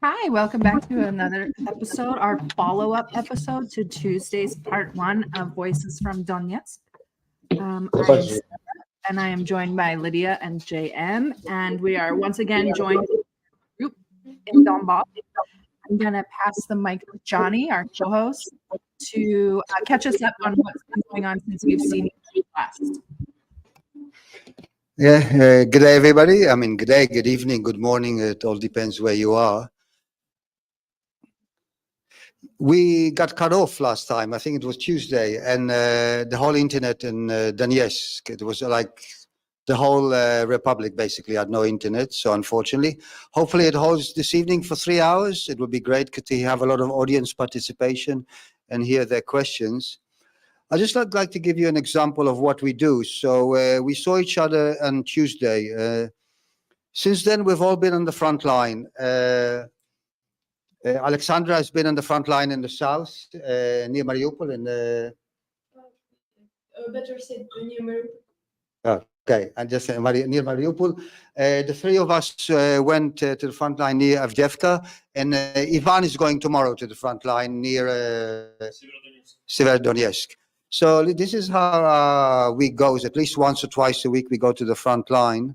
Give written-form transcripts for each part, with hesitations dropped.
Hi, welcome back to another episode, our follow-up episode to Tuesday's part 1 of Voices from Donetsk. And I am joined by Lydia and JM, and we are once again joined in Donbass. I'm going to pass the mic to Johnne, our co-host, to catch us up on what's been going on since we've seen you last. Yeah, good day, everybody. I mean, good day, good evening, good morning. It all depends where you are. We got cut off last time. I think it was Tuesday, and the whole internet in Donetsk, it was like the whole republic basically had no internet. So unfortunately, hopefully it holds this evening for 3 hours. It would be great to have a lot of audience participation and hear their questions. I just like to give you an example of what we do. So we saw each other on Tuesday. Since then, we've all been on the front line. Alexandra has been on the front line in the south, near Mariupol. Better said near Mariupol. Okay, and just near Mariupol. The three of us went to the front line near Avdiivka, and Ivan is going tomorrow to the front line near Severodonetsk. So this is how our week goes. At least once or twice a week, we go to the front line.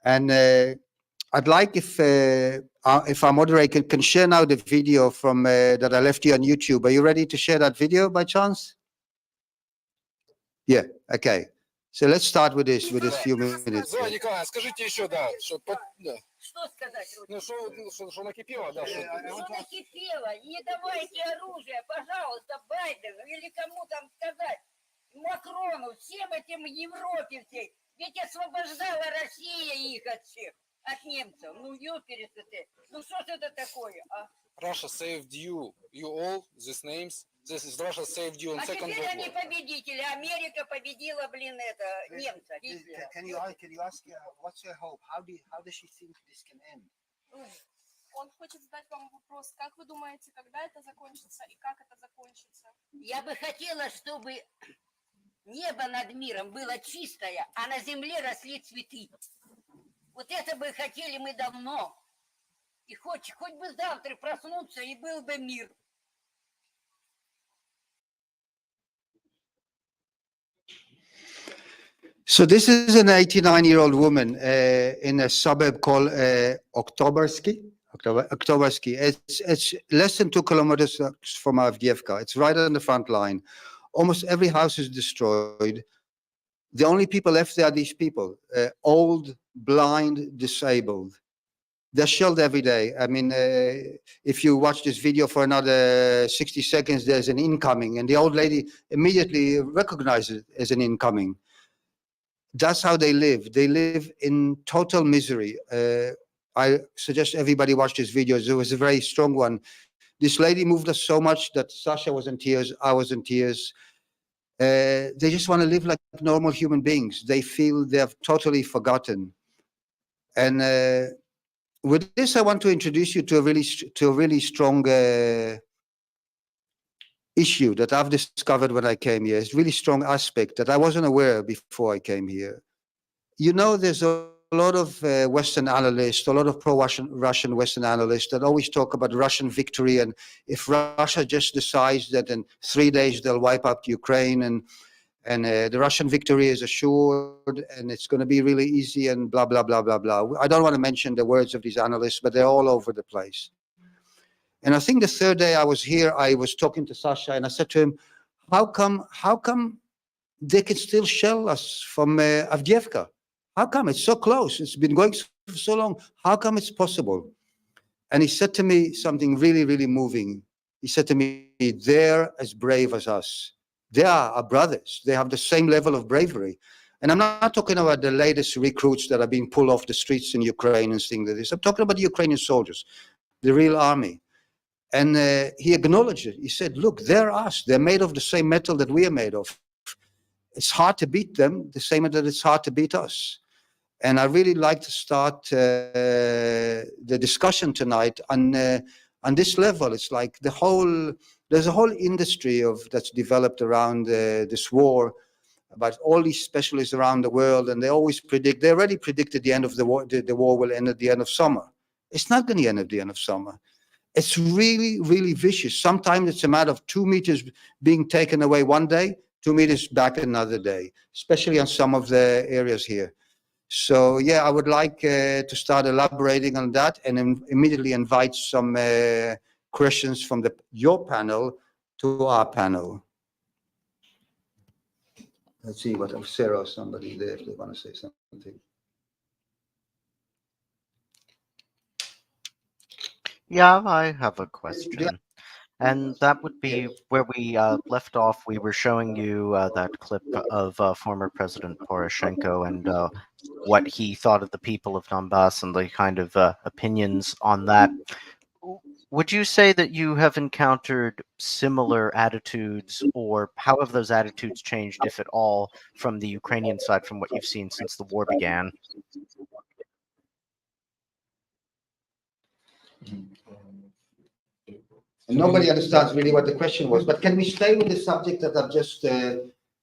And I'd like if our moderator can share now the video from that I left you on YouTube. Are you ready to share that video by chance? Yeah. Okay. So let's start with this few minutes. Да, Николай, скажите еще, да, да. Что сказать? Ну, что накипело, да, что... Что накипело? Не давайте оружие, пожалуйста, Байдену или кому там сказать, Макрону, всем этим Европе всей. Ведь освобождала Россия их от всех, от немцев. Ну, ёпересоте, ну что ж это такое, а? Russia saved you all, these names. This is Russia saved you in А Second теперь World они War. победители. Америка победила, блин, это, немца, Гитлера. Can you ask what's your hope? How does she think this can end? Он хочет задать вам вопрос, как вы думаете, когда это закончится и как это закончится? Я бы хотела, чтобы небо над миром было чистое, а на земле росли цветы. Вот это бы хотели мы давно. И хоть бы завтра проснуться, и был бы мир. So this is an 89-year-old woman in a suburb called Oktobersky. It's less than 2 kilometers from Avdiivka. It's right on the front line. Almost every house is destroyed. The only people left there are these people, old, blind, disabled. They're shelled every day. I mean, if you watch this video for another 60 seconds, there's an incoming, and the old lady immediately recognizes it as an incoming. That's how they live. They live in total misery. I suggest everybody watch this video. It was a very strong one. This lady moved us so much that Sasha was in tears, I was in tears. They just want to live like normal human beings. They feel they're totally forgotten. And with this, I want to introduce you to a really strong issue that I've discovered when I came here. It's a really strong aspect that I wasn't aware of before I came here. You know, there's a lot of Western analysts, a lot of pro-Russian Western analysts that always talk about Russian victory, and if Russia just decides that in 3 days they'll wipe out Ukraine, and the Russian victory is assured, and it's going to be really easy, and blah, blah, blah, blah, blah. I don't want to mention the words of these analysts, but they're all over the place. And I think the third day I was here, I was talking to Sasha, and I said to him, how come they can still shell us from Avdiivka? How come? It's so close. It's been going for so long. How come it's possible? And he said to me something really, really moving. He said to me, they're as brave as us. They are our brothers. They have the same level of bravery. And I'm not talking about the latest recruits that are being pulled off the streets in Ukraine and things like this. I'm talking about the Ukrainian soldiers, the real army. And he acknowledged it. He said, look, they're us. They're made of the same metal that we are made of. It's hard to beat them, the same as that it's hard to beat us. And I really like to start the discussion tonight on this level. It's like there's a whole industry that's developed around this war, about all these specialists around the world, and they already predicted the end of the war. The war will end at the end of summer. It's not going to end at the end of summer. It's really, really vicious. Sometimes it's a matter of 2 meters being taken away one day, 2 meters back another day, especially on some of the areas here. So yeah, I would like to start elaborating on that and immediately invite some questions from your panel to our panel. Let's see what if Sarah or somebody there if they want to say something. Yeah, I have a question. And that would be where we left off. We were showing you that clip of former President Poroshenko and what he thought of the people of Donbass and the kind of opinions on that. Would you say that you have encountered similar attitudes, or how have those attitudes changed, if at all, from the Ukrainian side from what you've seen since the war began? Nobody understands really what the question was, but can we stay with the subject that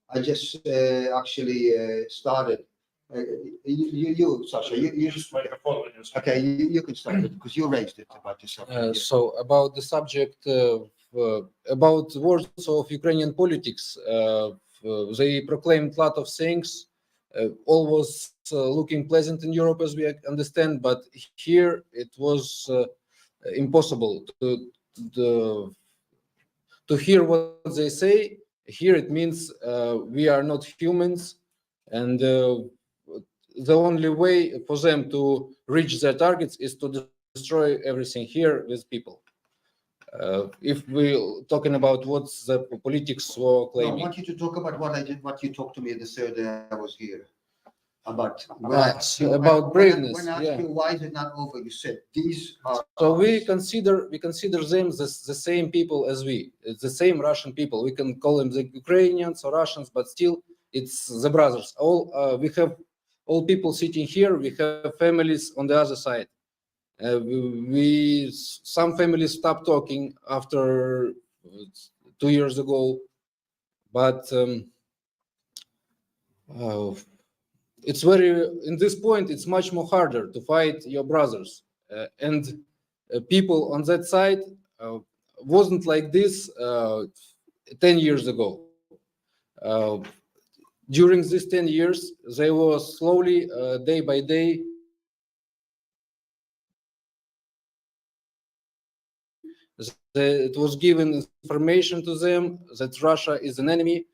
I just actually started? You, Sasha, you just okay. You can start it because you raised it about this subject. So about the subject about words of Ukrainian politics, they proclaimed a lot of things all was looking pleasant in Europe, as we understand, but here it was impossible to hear what they say. Here it means we are not humans, and the only way for them to reach their targets is to destroy everything here with people. If we're talking about what the politics were No, I claiming. want you to talk about what you talked to me the third day I was here. About braveness. When I asked you why is it not over, you said these are. So we consider them the same people as we. It's the same Russian people. We can call them the Ukrainians or Russians, but still it's the brothers. We have all people sitting here. We have families on the other side. Some families stopped talking after 2 years ago, but it's in this point it's much more harder to fight your brothers, and people on that side wasn't like this 10 years ago. During these 10 years they were slowly, day by day, it was given information to them that Russia is an enemy.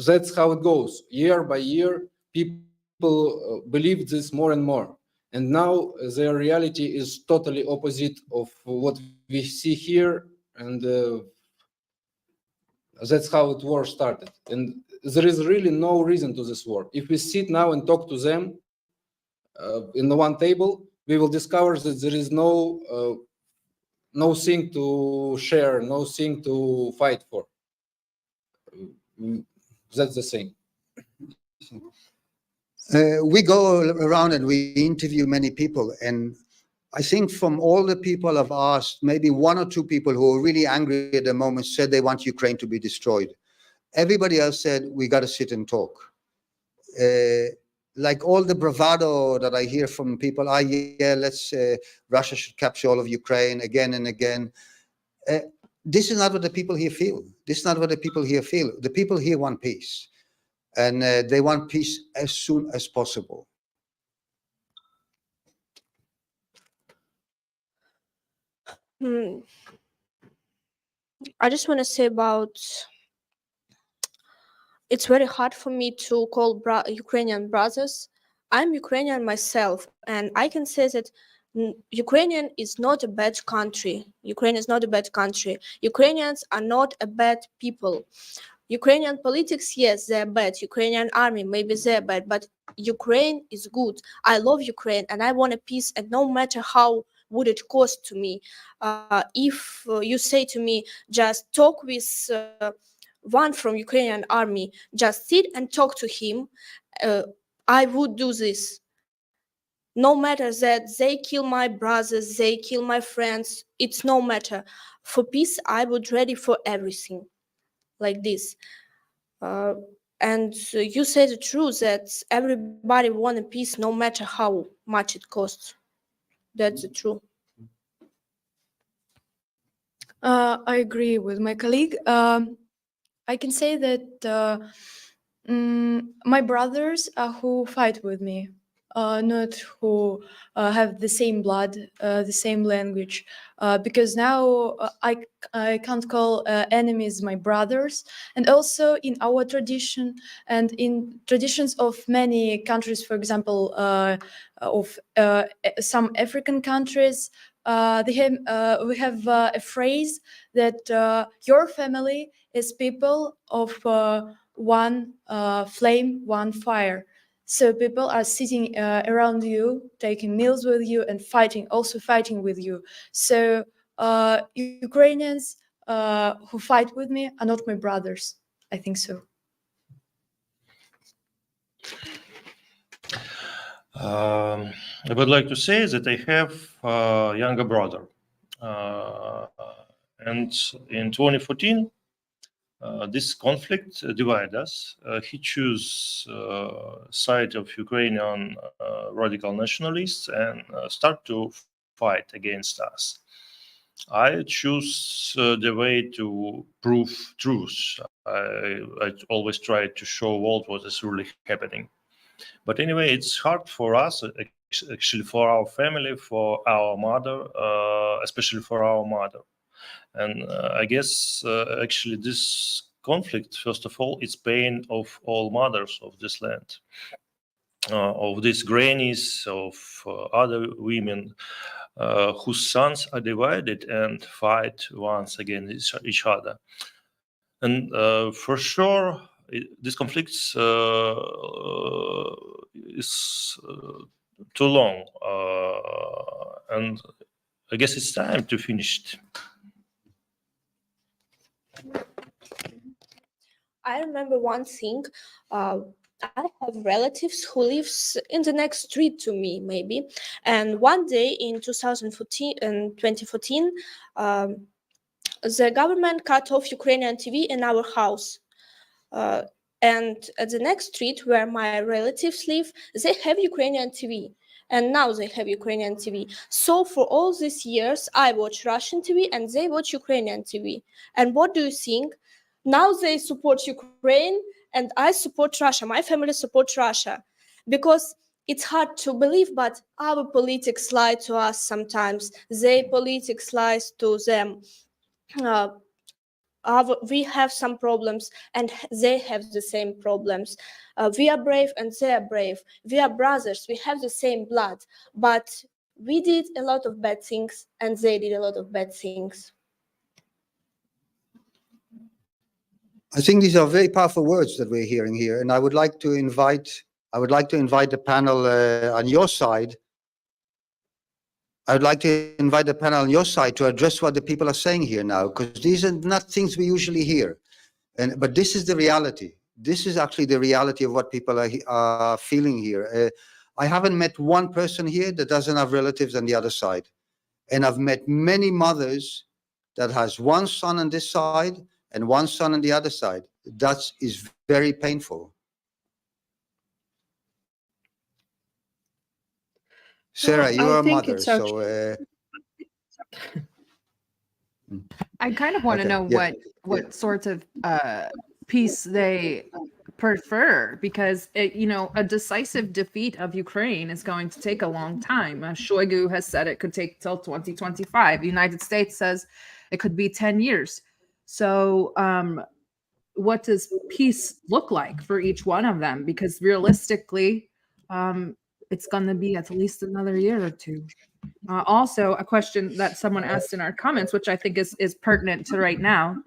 That's how it goes. Year by year, people believe this more and more. And now their reality is totally opposite of what we see here. And that's how the war started. And there is really no reason to this war. If we sit now and talk to them in the one table, we will discover that there is no thing to share, no thing to fight for. That's the thing. We go around and we interview many people, and I think from all the people I've asked, maybe one or two people who are really angry at the moment said they want Ukraine to be destroyed. Everybody else said we got to sit and talk. Like all the bravado that I hear from people, Russia should capture all of Ukraine again and again. This is not what the people here feel. This is not what the people here feel. The people here want peace, and they want peace as soon as possible. I just want to say about, it's very hard for me to call Ukrainian brothers. I'm Ukrainian myself, and I can say that Ukrainian is not a bad country. Ukraine is not a bad country. Ukrainians are not a bad people. Ukrainian politics, yes, they're bad. Ukrainian army, maybe they're bad, but Ukraine is good. I love Ukraine and I want a peace, and no matter how would it cost to me. If you say to me, just talk with one from Ukrainian army, just sit and talk to him, I would do this. No matter that they kill my brothers, they kill my friends, it's no matter. For peace, I would ready for everything like this. And you said the truth that everybody want a peace no matter how much it costs. That's the truth. I agree with my colleague. I can say that my brothers who fight with me, not who have the same blood, the same language, because now I can't call enemies my brothers. And also in our tradition and in traditions of many countries, for example, of some African countries, we have a phrase that your family is people of one flame, one fire. So people are sitting around you, taking meals with you, and also fighting with you. So Ukrainians who fight with me are not my brothers. I think so. I would like to say that I have a younger brother. And in 2014, this conflict divided us. He chose side of Ukrainian radical nationalists and start to fight against us. I choose the way to prove truth. I always try to show world what is really happening. But anyway, it's hard for us, actually, for our family, for our mother, especially for our mother. And I guess actually this conflict, first of all, it's pain of all mothers of this land, of these grannies, of other women whose sons are divided and fight once against each other. And for sure, this conflict is too long, and I guess it's time to finish it. I remember one thing. I have relatives who lives in the next street to me, maybe. And one day in 2014, the government cut off Ukrainian TV in our house. And at the next street where my relatives live, they have Ukrainian TV. And now they have Ukrainian TV. So for all these years, I watch Russian TV and they watch Ukrainian TV. And what do you think? Now they support Ukraine and I support Russia. My family supports Russia. Because it's hard to believe, but our politics lie to us sometimes. Their politics lies to them. We have some problems and they have the same problems. We are brave and they are brave. We are brothers. We have the same blood. But we did a lot of bad things and they did a lot of bad things. I think these are very powerful words that we're hearing here, and I would like to invite the panel on your side. I would like to invite the panel on your side to address what the people are saying here now, because these are not things we usually hear, but this is the reality. This is actually the reality of what people are feeling here. I haven't met one person here that doesn't have relatives on the other side, and I've met many mothers that has one son on this side and one son on the other side. That is very painful. Sarah, you are a mother, so I kind of want to know what sorts of peace they prefer, because a decisive defeat of Ukraine is going to take a long time. Shoigu has said it could take till 2025. The United States says it could be 10 years. So what does peace look like for each one of them? Because realistically, it's going to be at least another year or two. Also, a question that someone asked in our comments, which I think is pertinent to right now.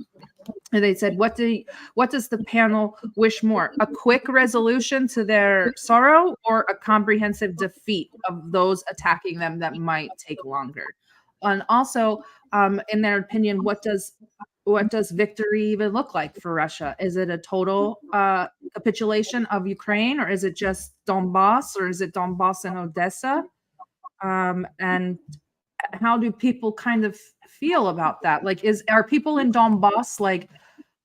And they said, what does the panel wish more? A quick resolution to their sorrow or a comprehensive defeat of those attacking them that might take longer? And also, in their opinion, what does victory even look like for Russia? Is it a total capitulation of Ukraine, or is it just Donbass, or is it Donbass and Odessa? And how do people kind of feel about that? Like, are people in Donbass like,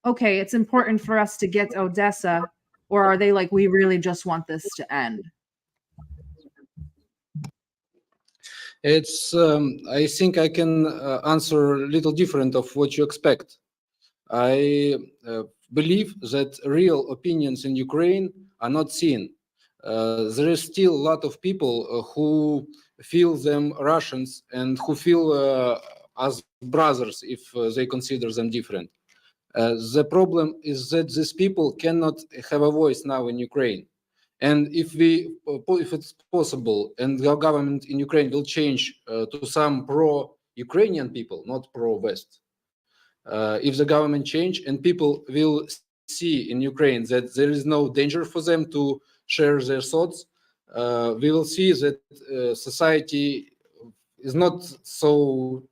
okay, it's important for us to get Odessa, or are they like, we really just want this to end? It's I think I can answer a little different of what you expect. I believe that real opinions in Ukraine are not seen. There is still a lot of people who feel them Russians and who feel as brothers if they consider them different. The problem is that these people cannot have a voice now in Ukraine. And if it's possible, and the government in Ukraine will change to some pro-Ukrainian people, not pro-West, if the government change and people will see in Ukraine that there is no danger for them to share their thoughts, we will see that society is not so.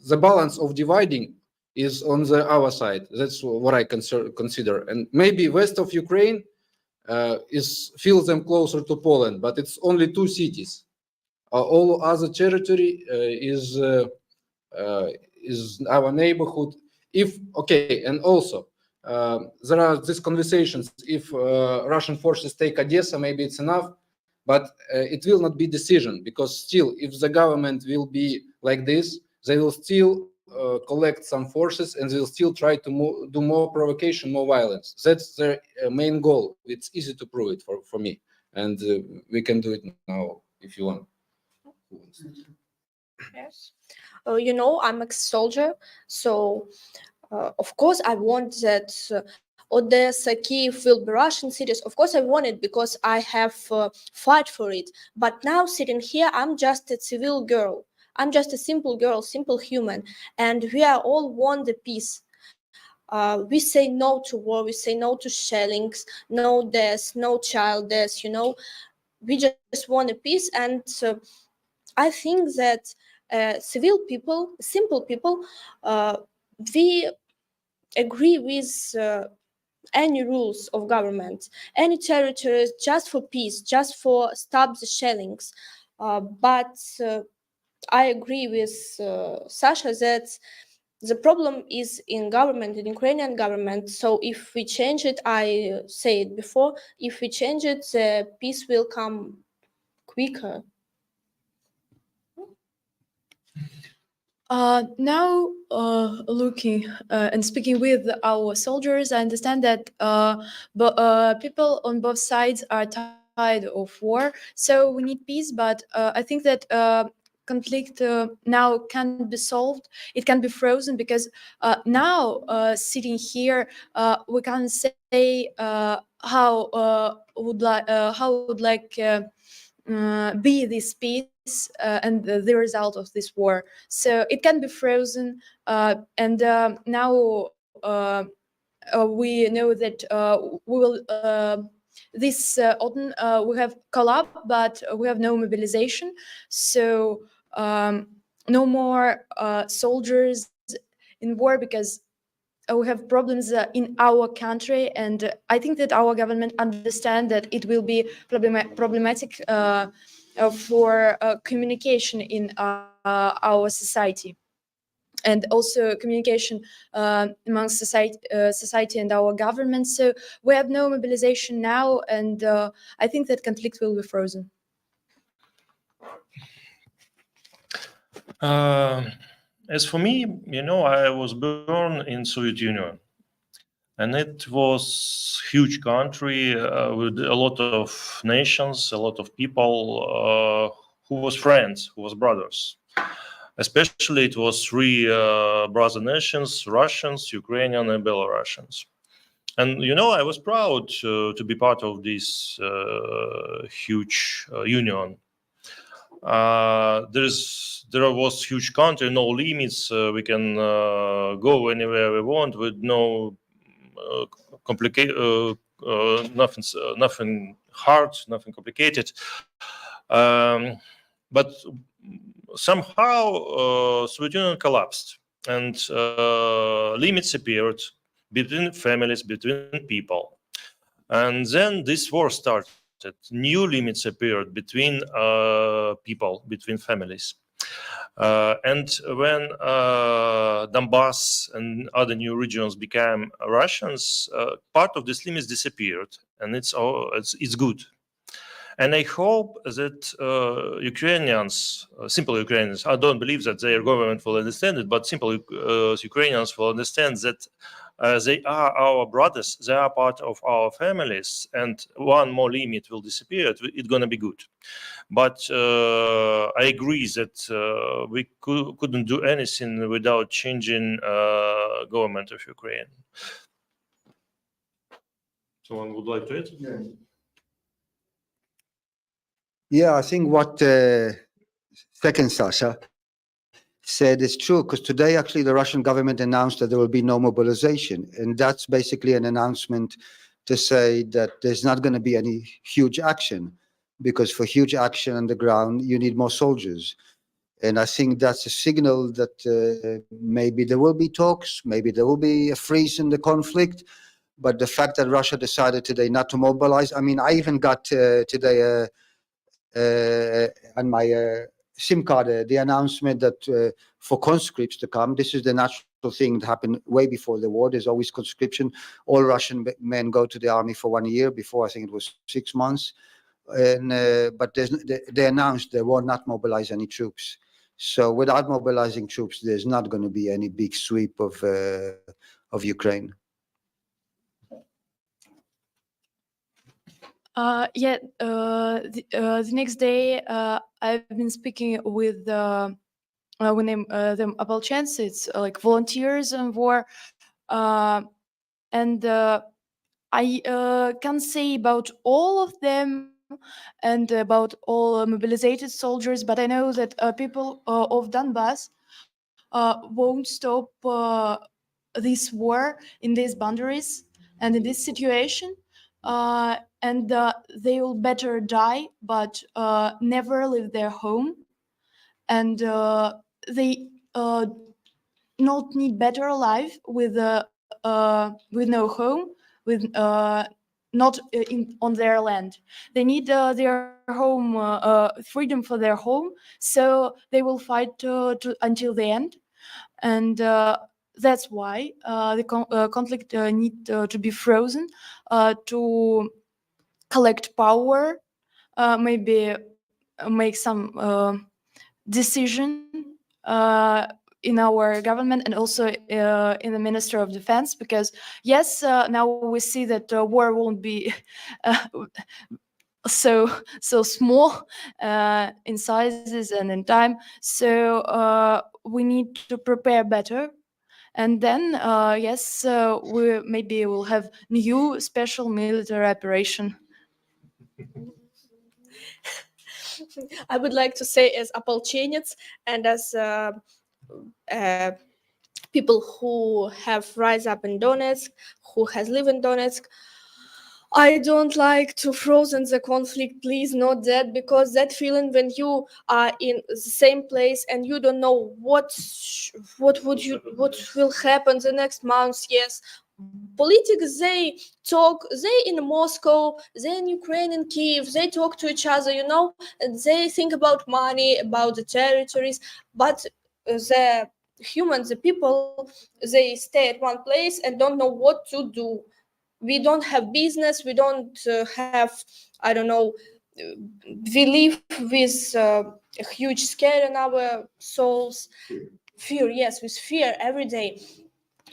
The balance of dividing is on our side. That's what I consider. And maybe west of Ukraine feels them closer to Poland, but it's only 2 cities. All other territory is our neighborhood. And also there are these conversations. If Russian forces take Odessa, maybe it's enough, but it will not be decision, because still, if the government will be like this, they will still collect some forces and they'll still try to do more provocation, more violence. That's their main goal. It's easy to prove it for me. And we can do it now if you want. Yes. You know, I'm ex-soldier, so of course I want that Odessa, Kiev will be Russian cities. Of course I want it because I have fight for it. But now sitting here, I'm just a civil girl. I'm just a simple girl, simple human, and we are all want the peace. We say no to war, we say no to shellings, no death, no child death, you know. We just want a peace, and I think that civil people, simple people, we agree with any rules of government, any territories, just for peace, just for stop the shellings. But I agree with Sasha that the problem is in government, in Ukrainian government. So if we change it, I said before, if we change it, the peace will come quicker. Now, looking and speaking with our soldiers, I understand that people on both sides are tired of war, so we need peace. But I think that conflict now can be solved. It can be frozen because now, sitting here, we can say how would like be this peace and the result of this war. So it can be frozen, and now we know that we will. This autumn we have collab, but we have no mobilization. So no more soldiers in war because we have problems in our country, and I think that our government understand that it will be problematic for communication in our society, and also communication amongst society and our government. So we have no mobilization now, and I think that conflict will be frozen. As for me, I was born in Soviet Union, and it was huge country with a lot of nations, a lot of people who was friends, who was brothers. Especially it was three brother nations: Russians, Ukrainian, and Belarusians. And I was proud to be part of this huge union. There was huge country, no limits. We can go anywhere we want with no nothing hard, nothing complicated. But somehow Soviet Union collapsed, and limits appeared between families, between people. And then this war started. New limits appeared between people, between families. And when Donbass and other new regions became Russians, part of these limits disappeared, and it's good. And I hope that Ukrainians, simple Ukrainians, I don't believe that their government will understand it, but simple Ukrainians will understand that they are our brothers, they are part of our families, and one more limit will disappear. It's going to be good. But I agree that we couldn't do anything without changing government of Ukraine. Someone would like to add? Yeah, I think what second Sasha said is true, because today actually the Russian government announced that there will be no mobilization. And that's basically an announcement to say that there's not going to be any huge action, because for huge action on the ground, you need more soldiers. And I think that's a signal that maybe there will be talks, maybe there will be a freeze in the conflict. But the fact that Russia decided today not to mobilize, I mean, I even got today on my SIM card the announcement that for conscripts to come. This is the natural thing that happened way before the war. There's always conscription. All Russian men go to the army for 1 year. Before, I think it was 6 months. And but they announced they will not mobilize any troops. So without mobilizing troops, there's not going to be any big sweep of Ukraine. The next day, I've been speaking with we name them Apolchens. It's like volunteers in war, and I can't say about all of them and about all mobilized soldiers, but I know that people of Donbass won't stop this war in these boundaries and in this situation, and they will better die, but never leave their home, and they not need better life with no home, with not on their land. They need their home, freedom for their home. So they will fight until the end, and that's why the conflict need to be frozen to collect power, maybe make some decision in our government and also in the Minister of Defense, because yes, now we see that war won't be so small in sizes and in time. So we need to prepare better, and then yes, we maybe will have new special military operation. I would like to say, as Apolchenets and as people who have rise up in Donetsk, who has lived in Donetsk, I don't like to frozen the conflict, please, not that, because that feeling when you are in the same place and you don't know what will happen the next month. Yes, politics, they talk, they in Moscow, they in Ukraine, in Kiev, they talk to each other, you know, they think about money, about the territories, but the humans, the people, they stay at one place and don't know what to do. We don't have business, we don't have, I don't know, we live with a huge scare in our souls. Fear, yes, with fear every day.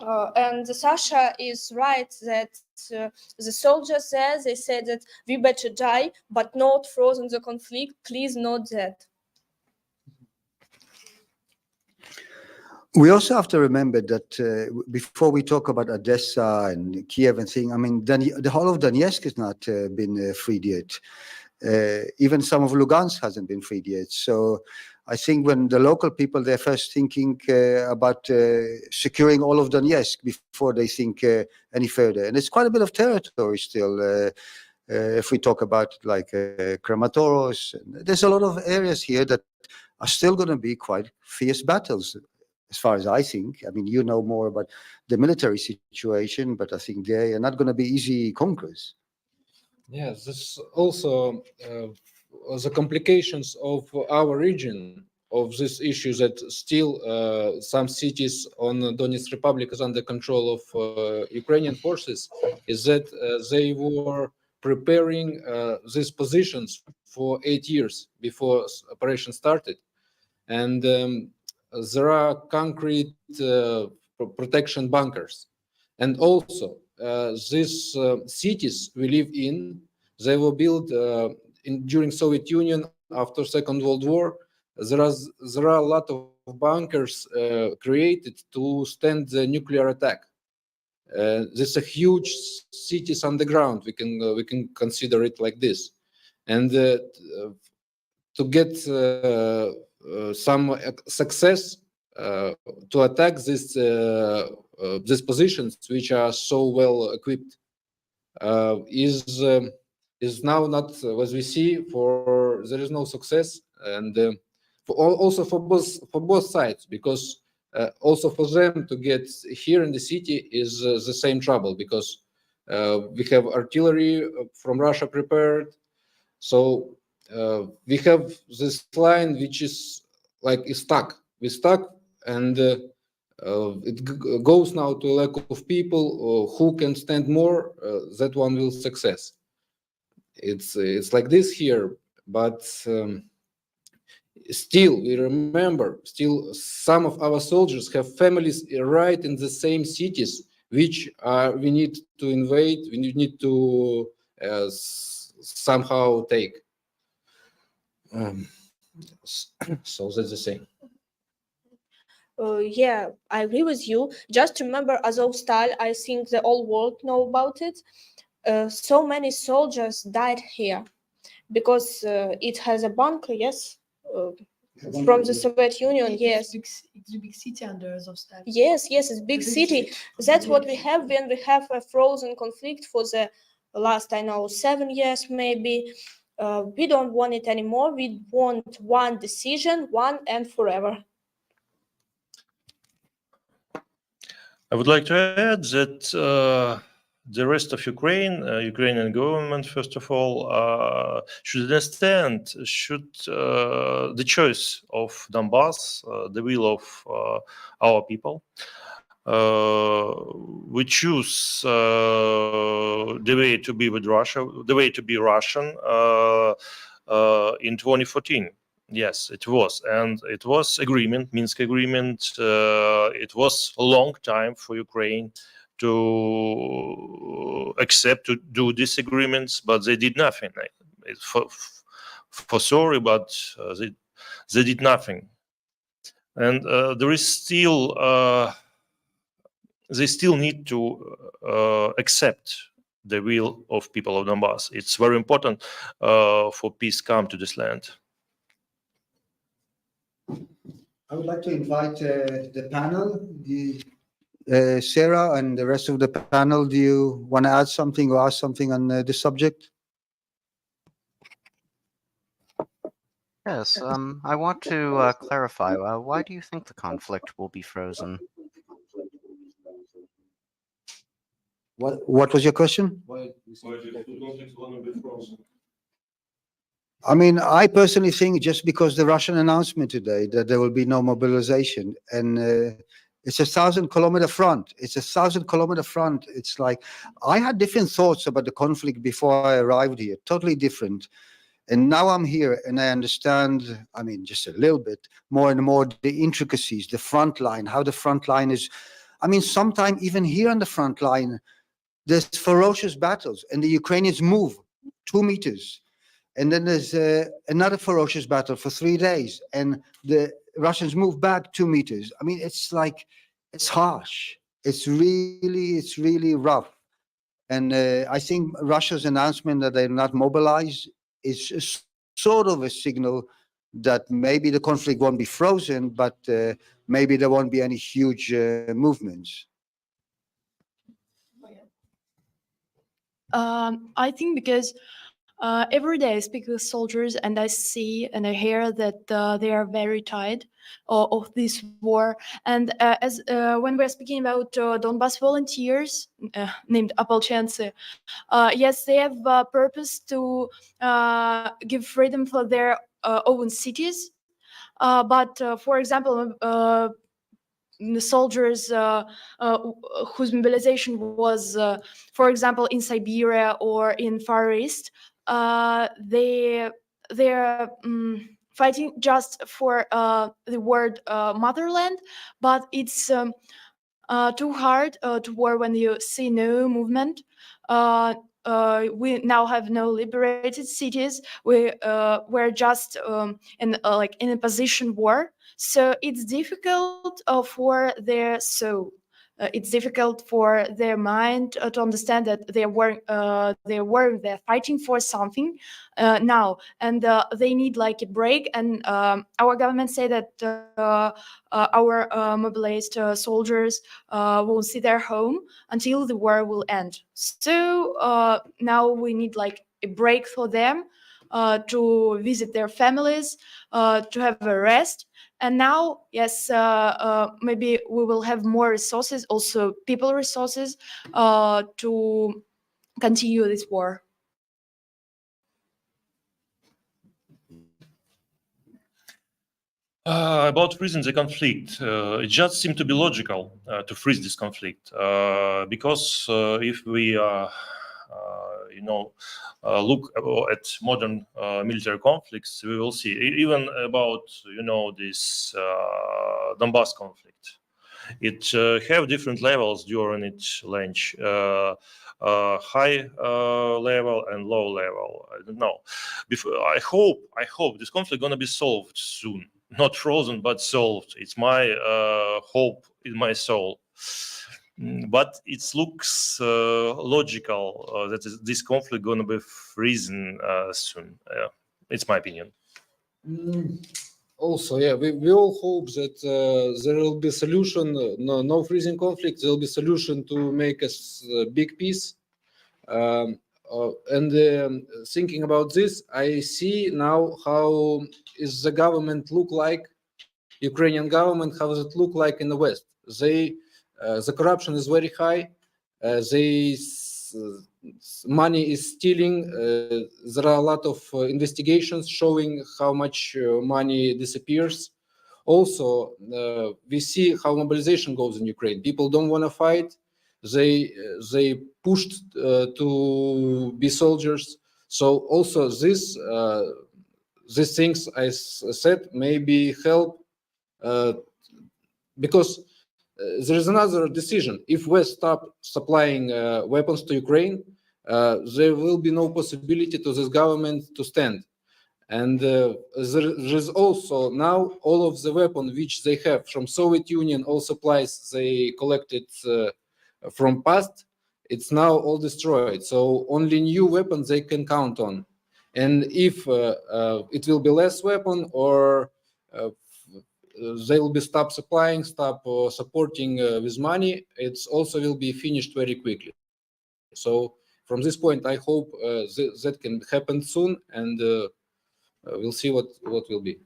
And Sasha is right that the soldiers there, they said that we better die, but not frozen the conflict, please, not that. We also have to remember that before we talk about Odessa and Kiev and thing, I mean, the whole of Donetsk has not been freed yet. Even some of Lugansk hasn't been freed yet. So I think when the local people, they're first thinking about securing all of Donetsk before they think any further. And it's quite a bit of territory still. If we talk about like Kramatorsk, there's a lot of areas here that are still going to be quite fierce battles, as far as I think. I mean, you know more about the military situation, but I think they are not going to be easy conquers. Yes, this also the complications of our region of this issue, that still some cities on Donetsk Republic is under control of Ukrainian forces, is that they were preparing these positions for 8 years before operation started. And there are concrete protection bunkers. And also, these cities we live in, they were built during Soviet Union after Second World War. There are a lot of bunkers created to stand the nuclear attack. This is a huge cities underground. We can consider it like this, and to get some success to attack these positions, which are so well equipped, is now not, as we see, there is no success, and also for both sides, because also for them to get here in the city is the same trouble, because we have artillery from Russia prepared, so we have this line which is like stuck. We're stuck, and it goes now to a lack of people who can stand more. That one will success. It's like this here, but still we remember, still some of our soldiers have families right in the same cities, which we need to invade, we need to somehow take. So that's the same. Yeah, I agree with you. Just remember Azovstal. I think the whole world know about it. So many soldiers died here because it has a bunker. Yes, from the Soviet Union. Yes, It's a big city under Azovstal. yes, it's big city. That's what we have when we have a frozen conflict for the last, I know, 7 years maybe. We don't want it anymore. We want one decision, one and forever. I would like to add that the rest of Ukraine, Ukrainian government, first of all, should understand the choice of Donbass, the will of our people. We choose the way to be with Russia, the way to be Russian in 2014. Yes, it was, and it was agreement, Minsk agreement. It was a long time for Ukraine to accept to do these agreements, but they did nothing. For sorry, but they did nothing, and there is still they still need to accept the will of people of Donbass. It's very important for peace come to this land. I would like to invite the panel, Sarah and the rest of the panel. Do you want to add something or ask something on this subject? Yes, I want to clarify. Why do you think the conflict will be frozen? What was your question? I mean, I personally think just because the Russian announcement today that there will be no mobilization, and it's a 1,000-kilometer front. It's a 1,000-kilometer front. It's like I had different thoughts about the conflict before I arrived here, totally different. And now I'm here and I understand, I mean, just a little bit more and more the intricacies, the front line, how the front line is. I mean, sometimes even here on the front line, there's ferocious battles and the Ukrainians move 2 meters. And then there's another ferocious battle for 3 days, and the Russians move back 2 meters. I mean, it's like, it's harsh. It's really rough. And I think Russia's announcement that they're not mobilized is sort of a signal that maybe the conflict won't be frozen, but maybe there won't be any huge movements. I think because every day I speak with soldiers and I see and I hear that they are very tired of this war. And as when we're speaking about Donbas volunteers named Opolchenцы, yes, they have purpose to give freedom for their own cities. But for example, the soldiers whose mobilization was, for example, in Siberia or in Far East, they're fighting just for the word motherland, but it's too hard to war when you see no movement. We now have no liberated cities. We're just in a position war. So it's difficult for their soul. It's difficult for their mind to understand that they're fighting for something now, and they need like a break. And our government say that our mobilized soldiers will see their home until the war will end. So now we need like a break for them to visit their families, to have a rest. And now, yes, maybe we will have more resources, also people resources, to continue this war. About freezing the conflict, it just seemed to be logical to freeze this conflict because if we look at modern military conflicts, we will see even about this Donbass conflict. It have different levels during its launch, high level and low level. I don't know. I hope this conflict gonna be solved soon. Not frozen, but solved. It's my hope in my soul. But it looks logical that this conflict gonna be freezing soon. It's my opinion. Also, yeah, we all hope that there will be solution, no freezing conflict. There will be solution to make us big peace. Thinking about this, I see now how is the government look like, Ukrainian government, how does it look like in the West? The corruption is very high. Money is stealing. There are a lot of investigations showing how much money disappears. Also, we see how mobilization goes in Ukraine. People don't want to fight. They pushed to be soldiers. So also these things I said maybe help because there is another decision. If West stop supplying weapons to Ukraine, there will be no possibility to this government to stand. And there is also now all of the weapons which they have from Soviet Union, all supplies they collected from past, it's now all destroyed. So only new weapons they can count on. And if it will be less weapon or they will be stop supplying, stop supporting with money, it's also will be finished very quickly. So from this point, I hope that can happen soon, and we'll see what will be.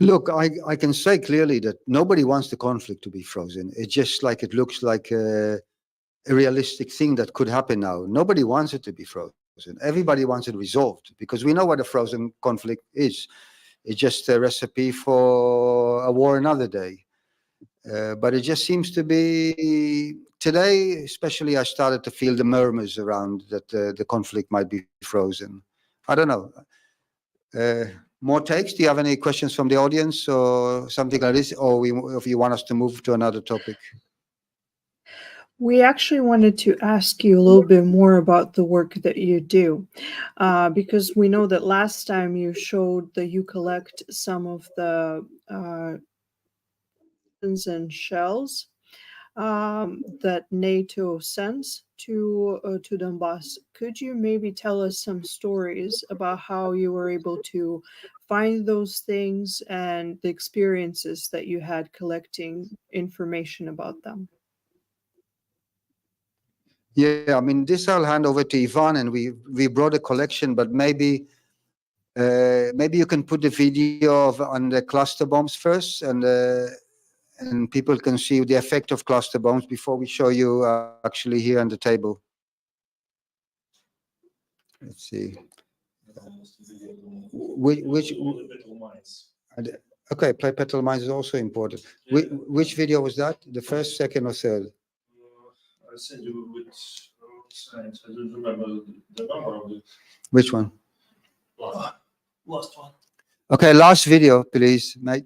Look, I can say clearly that nobody wants the conflict to be frozen. It's just like it looks like a realistic thing that could happen now. Nobody wants it to be frozen. Everybody wants it resolved because we know what a frozen conflict is. It's just a recipe for a war another day. But it just seems to be today, especially I started to feel the murmurs around that the conflict might be frozen. I don't know. More takes? Do you have any questions from the audience or something like this? Or if you want us to move to another topic? We actually wanted to ask you a little bit more about the work that you do, because we know that last time you showed that you collect some of the and shells that NATO sends to Donbass. Could you maybe tell us some stories about how you were able to find those things and the experiences that you had collecting information about them? Yeah, I mean, this I'll hand over to Ivan, and we brought a collection, but maybe you can put the video on the cluster bombs first, and people can see the effect of cluster bombs before we show you actually here on the table. Let's see. Which okay, play petrol mines is also important. Which video was that? The first, second, or third? I sent you with science. I don't remember the number of it. Which one? Last one. Okay, last video, please, mate.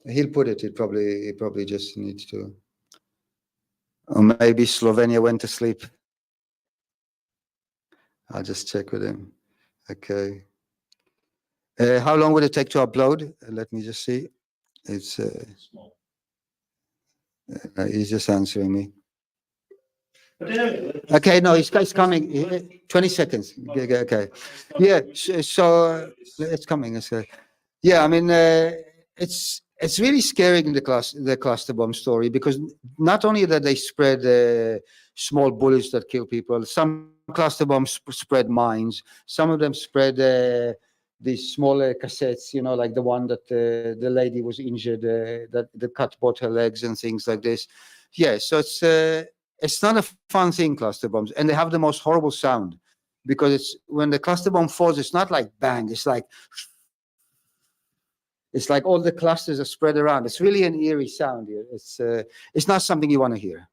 He'll put it. He probably just needs to. Or maybe Slovenia went to sleep. I'll just check with him. Okay. How long will it take to upload? Let me just see. It's he's just answering me. Okay, no, he's coming. 20 seconds. Okay. Yeah, so it's coming. Yeah, I mean, it's really scary in the cluster bomb story because not only that they spread small bullets that kill people, some cluster bombs spread mines, some of them spread these smaller cassettes, like the one that the lady was injured, that cut both her legs and things like this. Yeah, so it's not a fun thing, cluster bombs, and they have the most horrible sound because it's when the cluster bomb falls, it's not like bang, it's like It's like all the clusters are spread around. It's really an eerie sound here. It's not something you want to hear.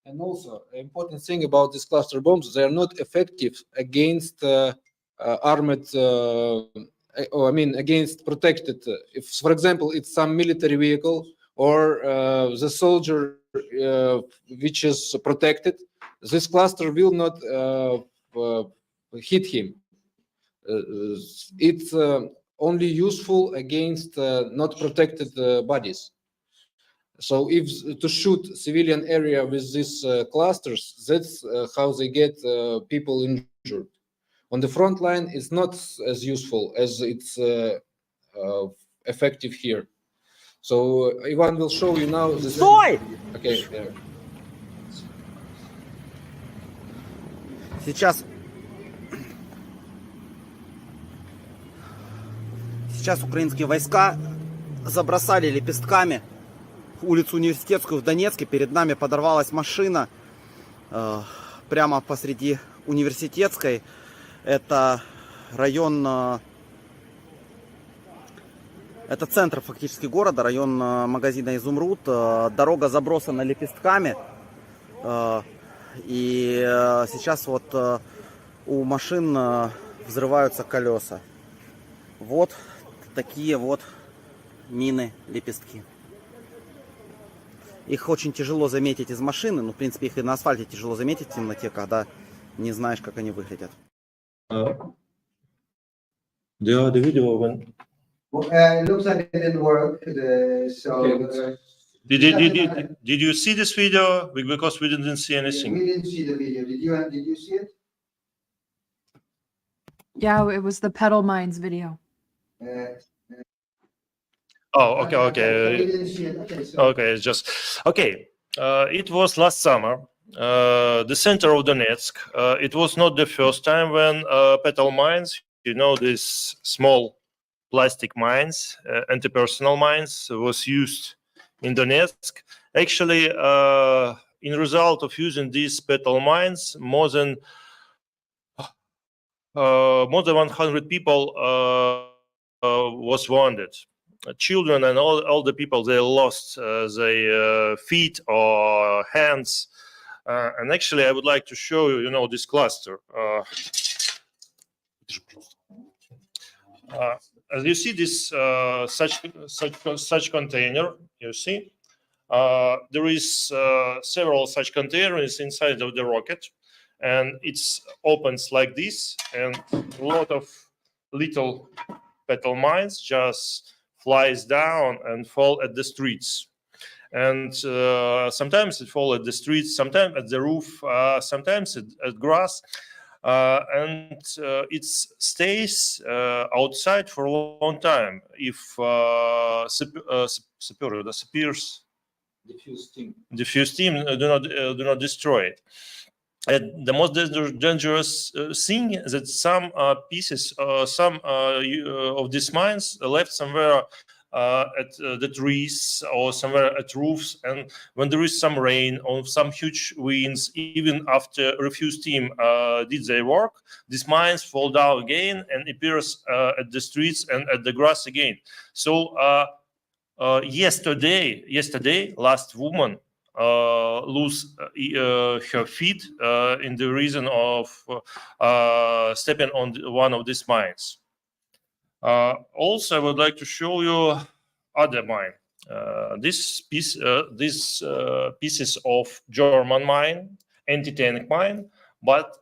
And also, an important thing about these cluster bombs, they are not effective against armored, or I mean, against protected. If, for example, it's some military vehicle or the soldier which is protected, this cluster will not hit him. It's only useful against not protected bodies. So if to shoot civilian area with these clusters, that's how they get people injured. On the front line, it's not as useful as it's effective here. So Ivan will show you now. Стой! Okay. Сейчас украинские войска забросали лепестками улицу Университетскую в Донецке. Перед нами подорвалась машина прямо посреди Университетской. Это район, это центр фактически города, район магазина «Изумруд». Дорога забросана лепестками. И сейчас вот у машин взрываются колеса. Вот такие вот мины, лепестки. Их очень тяжело заметить из машины. Ну, в принципе, их и на асфальте тяжело заметить в темноте, когда не знаешь, как они выглядят. The video when It looks like it didn't work. did you see this video? Because we didn't see We anything. didn't see the video. Did you see it? Yeah, it was the pedal mines video. Oh, We okay. didn't see it. Okay, so Okay, it's just okay. It was last summer, the center of Donetsk. It was not the first time when petal mines, you know, these small plastic mines, anti-personnel mines, was used in Donetsk. Actually, in result of using these petal mines, more than 100 people was wounded. Children and all the people, they lost their feet or hands. And actually, I would like to show you, you know, this cluster. As you see, this such container, you see, there is several such containers inside of the rocket, and it's opens like this, and a lot of little petal mines just flies down and fall at the streets. And sometimes it fall at the streets, sometimes at the roof, sometimes at grass. And it stays outside for a long time if diffuse steam do not destroy it. And the most dangerous thing is that some pieces, some of these mines left somewhere at the trees or somewhere at roofs, and when there is some rain or some huge winds, even after refuse team did their work, these mines fall down again and appears at the streets and at the grass again. So yesterday, last woman lose her feet in the reason of stepping on one of these mines. Also, I would like to show you other mine. These pieces of German mine, anti-tank mine, but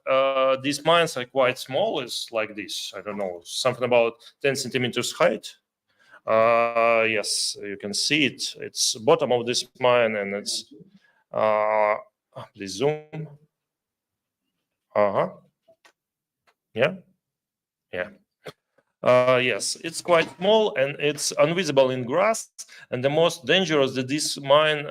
these mines are quite small. It's like this. I don't know, something about 10 centimeters height. Yes, you can see it. It's bottom of this mine, and it's please zoom. Yeah. Yes, it's quite small and it's invisible in grass. And the most dangerous that this mine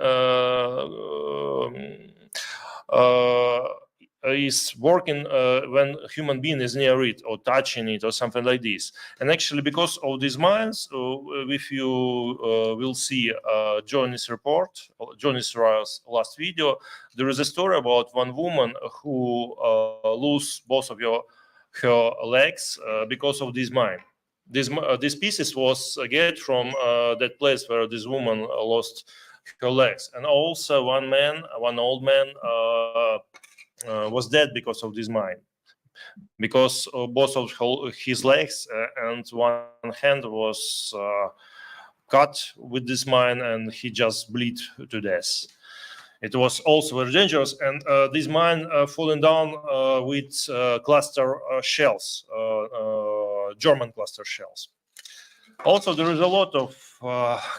is working when human being is near it or touching it or something like this. And actually, because of these mines, if you will see Johnne's report, Johnne's last video, there is a story about one woman who lose both of her legs because of this mine. These pieces was get from that place where this woman lost her legs, and also one old man was dead because of this mine, because both of his legs and one hand was cut with this mine, and he just bleed to death. It was also very dangerous, and this mine falling down with cluster shells, German cluster shells. Also, there is a lot of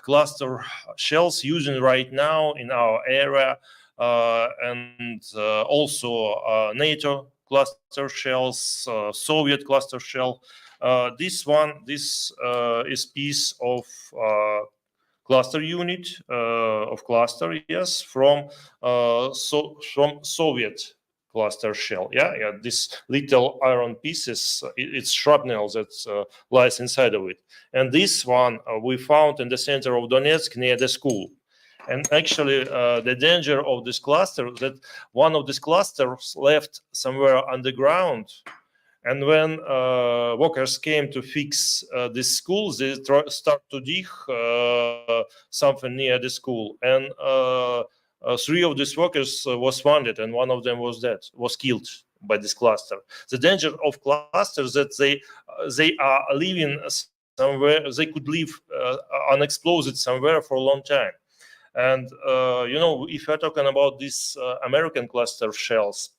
cluster shells using right now in our area, and also NATO cluster shells, Soviet cluster shell. This is piece of cluster unit of cluster, yes, from Soviet cluster shell. Yeah. This little iron pieces, it's shrapnel that lies inside of it. And this one we found in the center of Donetsk near the school. And actually, the danger of this cluster that one of these clusters left somewhere underground. And when workers came to fix this school, they start to dig something near the school. And 3 of these workers was wounded, and one of them was killed by this cluster. The danger of clusters that they are living somewhere, they could live unexploded somewhere for a long time. And if you're talking about these American cluster shells,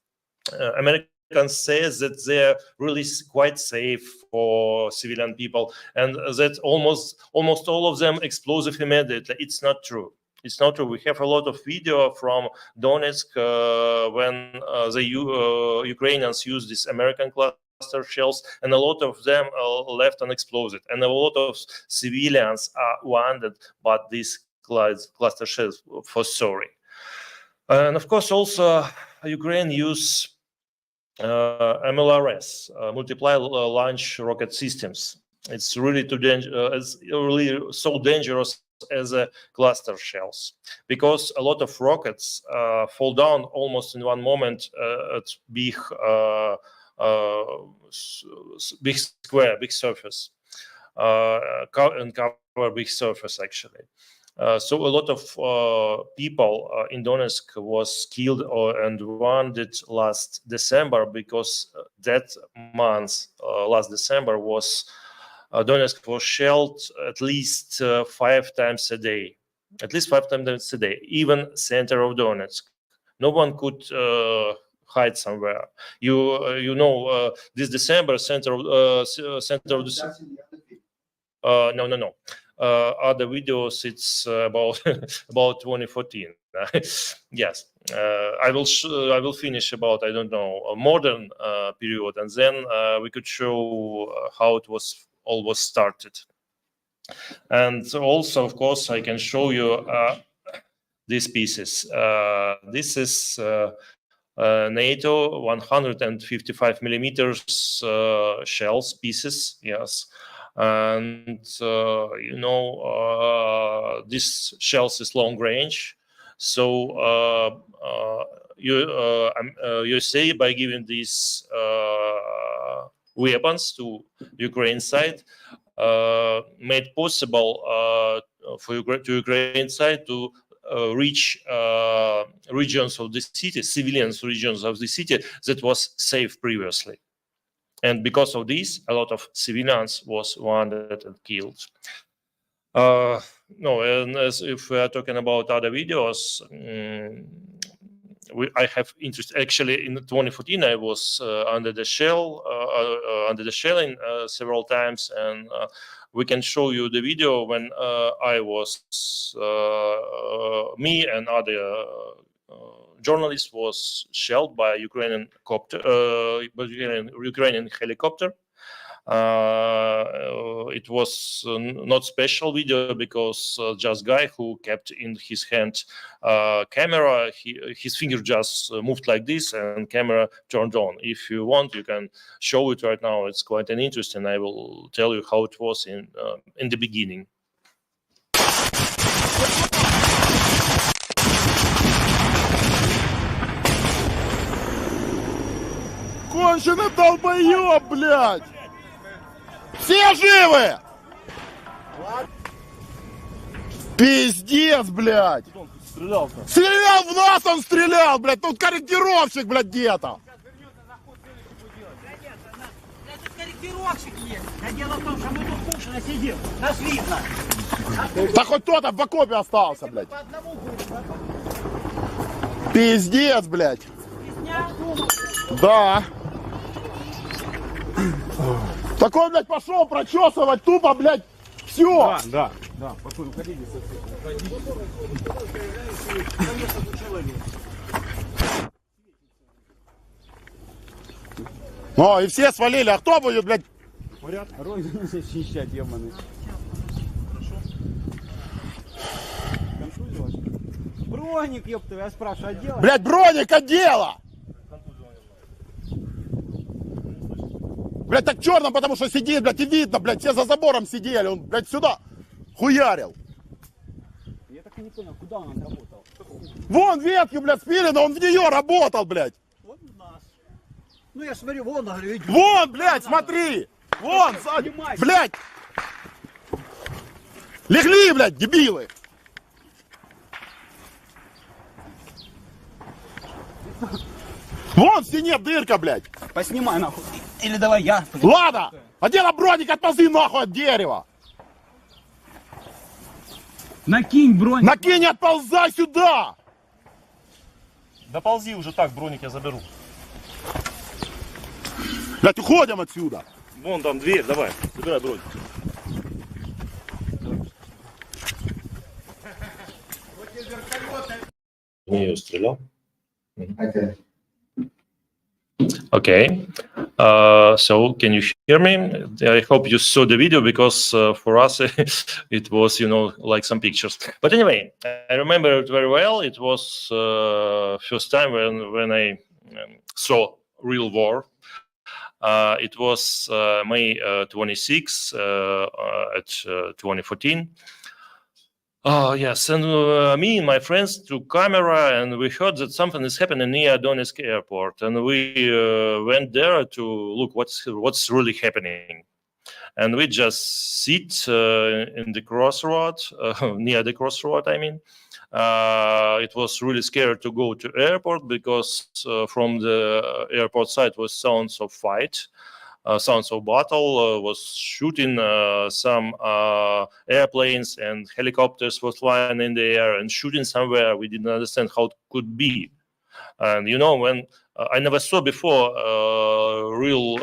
American says that they're really quite safe for civilian people, and that almost all of them explosive immediately. It's not true. It's not true. We have a lot of video from Donetsk when the Ukrainians use these American cluster shells, and a lot of them left unexploded, and a lot of civilians are wounded by these cluster shells for sorry. And of course, also Ukraine use MLRS, multiply launch rocket systems. It's really it's really so dangerous as a cluster shells, because a lot of rockets fall down almost in one moment at big square, big surface, and cover big surface actually. So a lot of people in Donetsk was killed and wounded last December, because that month, last December, was Donetsk was shelled at least 5 times a day. At least 5 times a day, even center of Donetsk. No one could hide somewhere. This December center of the no. Other videos, it's about 2014. Yes, I will finish about a modern period, and then we could show how it was always started. And also, of course, I can show you these pieces. This is NATO 155 millimeters shells pieces. Yes. And this shells is long range, so USA, by giving these weapons to Ukraine side, made possible for Ukraine side to reach regions of the city, civilian regions of the city that was safe previously. And because of this, a lot of civilians was wounded and killed. And as if we are talking about other videos, I have interest. Actually, in 2014, I was under the shelling several times, and we can show you the video when I was me and other journalist was shelled by Ukrainian helicopter. It was not special video, because just guy who kept in his hand camera, his finger just moved like this, and camera turned on. If you want, you can show it right now. It's quite an interesting. I will tell you how it was in the beginning. Конченый долбоёб, блядь! Все живы? Пиздец, блядь. Стрелял в нас, он стрелял, блядь. Тут корректировщик, блядь, где-то. Корректировщик есть. А дело в том, что мы тут кушали, сидим. Нас видно. Да хоть кто-то в окопе остался, блядь. Пиздец, блядь. Да. Такой, блядь, пошел прочесывать тупо, блядь, все. Да. Уходите. О, и все свалили. А кто будет, блядь? Родину защищать, ебаный. Броник, ёпта, я спрашиваю, отдела? Блядь, броник отдела. Блядь, так черно, потому что сидит, блядь, и видно, блядь, все за забором сидели. Он, блядь, сюда хуярил. Я так и не понял, куда он отработал? Вон ветки, блядь, спилены, он в нее работал, блядь. Вот у нас. Ну я смотрю, вон, говорю, идет. Вон, блядь, смотри. Вон, сзади, блядь. Легли, блядь, дебилы. Вон в стене дырка, блядь. Поснимай нахуй. Или давай я. Ладно, одела броник, отползи нахуй от дерева. Накинь броник. Накинь, отползай сюда. Доползи уже так, броник я заберу. Блядь, уходим отсюда. Вон там дверь, давай, забирай броник. В нее стрелял. Okay. So can you hear me? I hope you saw the video because for us it was, like some pictures. But anyway, I remember it very well. It was first time when I saw real war. It was May 26 at 2014. Yes, and me and my friends took camera, and we heard that something is happening near Donetsk airport, and we went there to look what's really happening. And we just sit in the crossroad, near the crossroad, I mean. It was really scary to go to airport because from the airport side was sounds of fight. Sounds of battle, was shooting some airplanes and helicopters was flying in the air and shooting somewhere. We didn't understand how it could be. And when I never saw before a real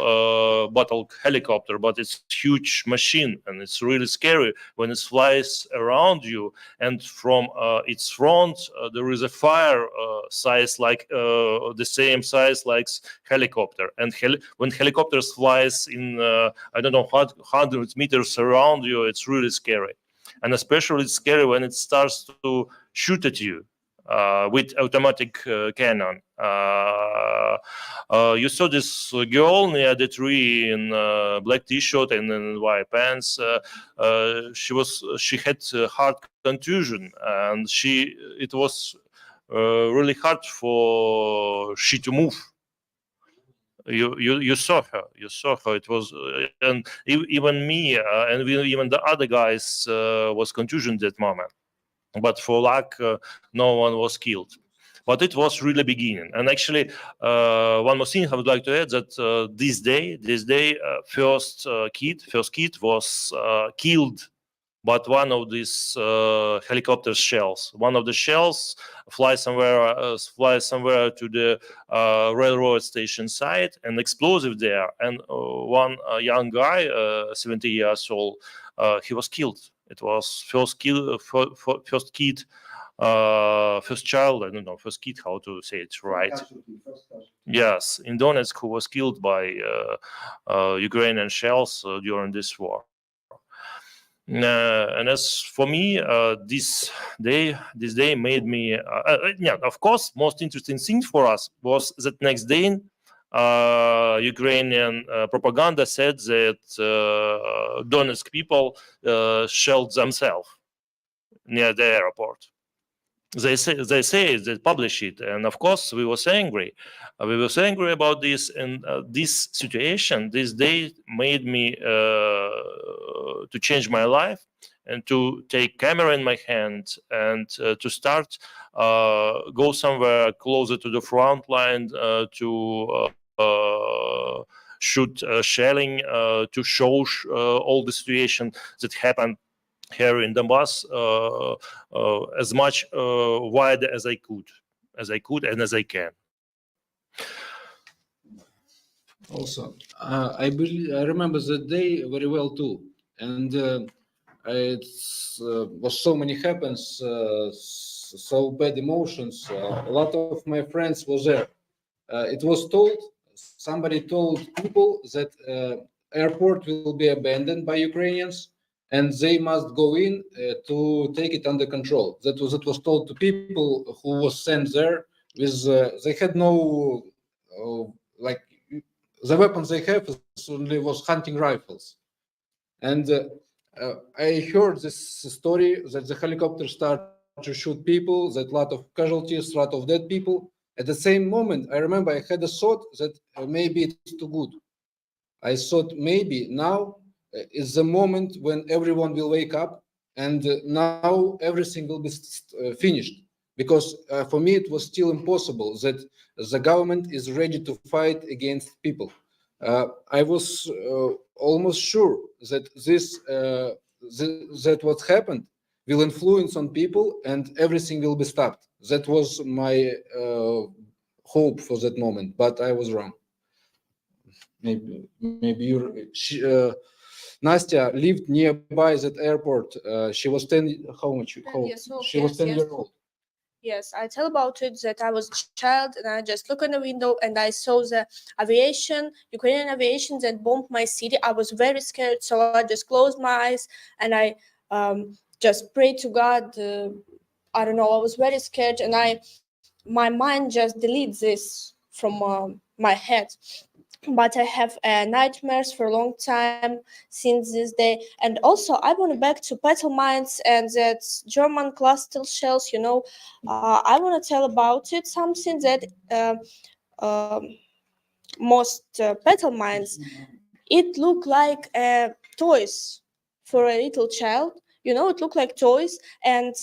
battle helicopter, but it's huge machine and it's really scary when it flies around you. And from its front, there is a fire size like the same size like helicopter. And when helicopters flies in, 100 meters around you, it's really scary. And especially it's scary when it starts to shoot at you. With automatic cannon. You saw this girl near the tree in black t-shirt and in white pants. She had heart contusion, and it was really hard for she to move. You saw her. It was, and even me and even the other guys was contusioned that moment. But for luck, no one was killed. But it was really beginning. And actually, one more thing I would like to add that this day, first kid was killed. But one of these helicopter shells, one of the shells flies somewhere to the railroad station site, and explosive there. And one young guy, 70 years old, he was killed. It was first child, first kid, how to say it right. Yes, in Donetsk, who was killed by Ukrainian shells during this war. And as for me, this day made me, of course, most interesting thing for us was that next day, Ukrainian propaganda said that Donetsk people shelled themselves near the airport. they publish it, and of course we was angry. We was angry about this, and this situation, this day made me to change my life and to take camera in my hand and to start go somewhere closer to the front line to shoot shelling to show all the situation that happened here in Donbass as much wide as I could and as I can. Also, I remember that day very well too, and it was so many happens, so bad emotions. A lot of my friends was there. It was told, somebody told people that airport will be abandoned by Ukrainians, and they must go in to take it under control. That was told to people who was sent there with they had no like the weapons they have only was hunting rifles. And I heard this story that the helicopter started to shoot people, that a lot of casualties, a lot of dead people. At the same moment, I remember I had a thought that maybe it's too good. I thought maybe now is the moment when everyone will wake up, and now everything will be finished. Because for me, it was still impossible that the government is ready to fight against people. I was almost sure that that what happened will influence on people and everything will be stopped. That was my hope for that moment, but I was wrong. Maybe Nastya lived nearby that airport. She was 10. How much? 10 years old. She was Yes, 10 yes. years old. Yes, I tell about it that I was a child and I just look in the window and I saw the aviation, Ukrainian aviation that bombed my city. I was very scared, so I just closed my eyes and I just prayed to God. I don't know, I was very scared and my mind just deletes this from my head. But I have nightmares for a long time since this day. And also, I went back to petal mines and that German cluster shells. I want to tell about it. Something that most petal mines, it looked like toys for a little child. It looked like toys. And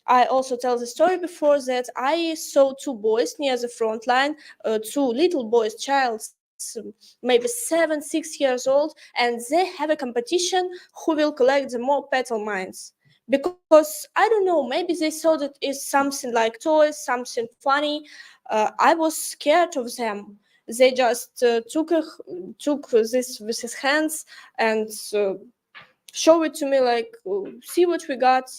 I also tell the story before that I saw two boys near the front line, two little boys, childs, maybe 7, 6 years old, and they have a competition who will collect the more petal mines. Because I don't know, maybe they thought it is something like toys, something funny. I was scared of them. They just took this with his hands and show it to me like, see what we got,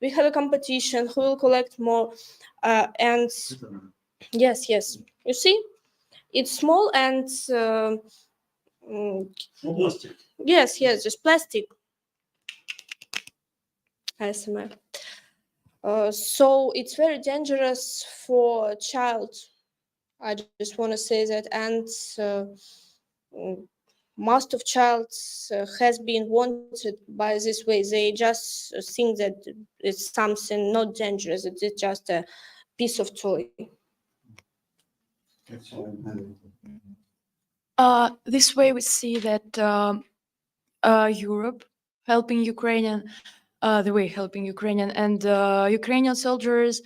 we have a competition, who will collect more. And yes, you see, it's small and yes, just plastic. ASMR. So it's very dangerous for a child. I just want to say that. And most of childs has been wanted by this way. They just think that it's something not dangerous. It's just a piece of toy. This way we see that Europe helping Ukrainian, and Ukrainian soldiers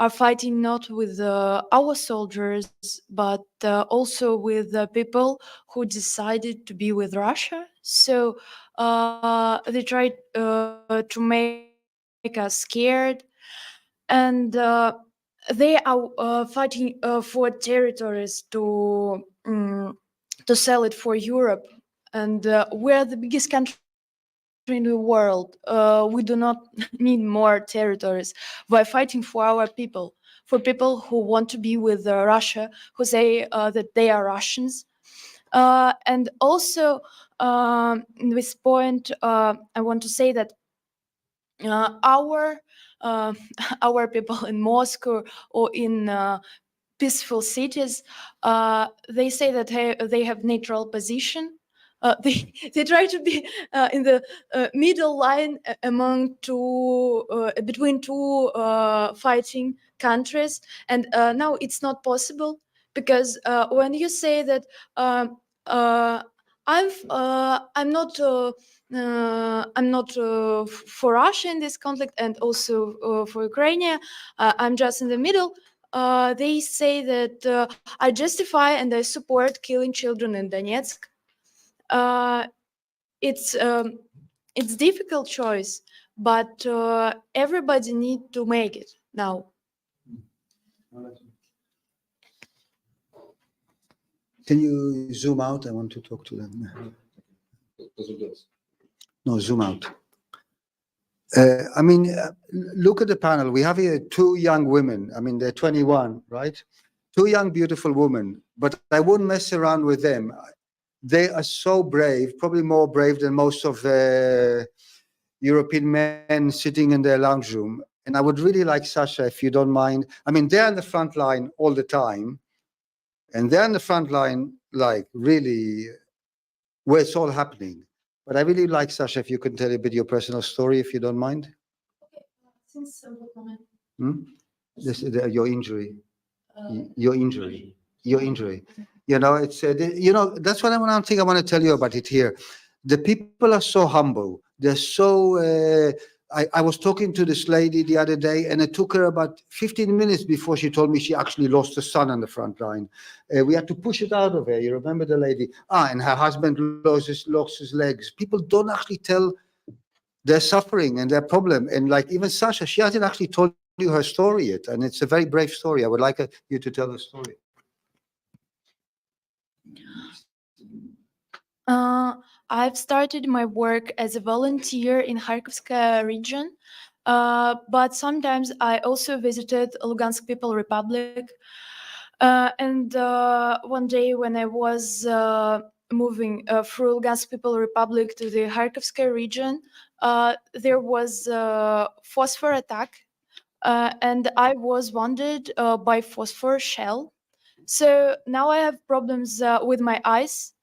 are fighting not with our soldiers, but also with the people who decided to be with Russia. So they tried to make us scared, and they are fighting for territories to sell it for Europe. And we're the biggest country in the world. We do not need more territories. We're fighting for our people, for people who want to be with Russia, who say that they are Russians. And also, in this point, I want to say that our our people in Moscow or in peaceful cities, they say that they have neutral position. they try to be in the middle line among between two fighting countries, and now it's not possible, because when you say that I'm not for Russia in this conflict, and also for Ukraine, I'm just in the middle. They say that I justify and I support killing children in Donetsk. It's difficult choice, but everybody need to make it now. Can you zoom out? I want to talk to them. No, zoom out. I mean, look at the panel. We have here two young women. I mean, they're 21, right? Two young, beautiful women, but I wouldn't mess around with them. They are so brave, probably more brave than most of the European men sitting in their lounge room. And I would really like, Sasha, if you don't mind. I mean, they're on the front line all the time. And they're on the front line, like really, where it's all happening. But I really like, Sasha, if you can tell a bit your personal story, if you don't mind. Since Your injury. Your injury. Your injury. You know, it's you know, that's what one thing I want to tell you about it here. The people are so humble. They're so. I was talking to this lady the other day, and it took her about 15 minutes before she told me she actually lost a son on the front line. We had to push it out of her. You remember the lady? And her husband lost his legs. People don't actually tell their suffering and their problem. And like even Sasha, she hasn't actually told you her story yet, and it's a very brave story. I would like you to tell the story. I've started my work as a volunteer in Kharkovska region, but sometimes I also visited Lugansk People Republic. And one day when I was moving through Lugansk People Republic to the Kharkovska region, there was a phosphor attack, and I was wounded by phosphor shell. So now I have problems with my eyes.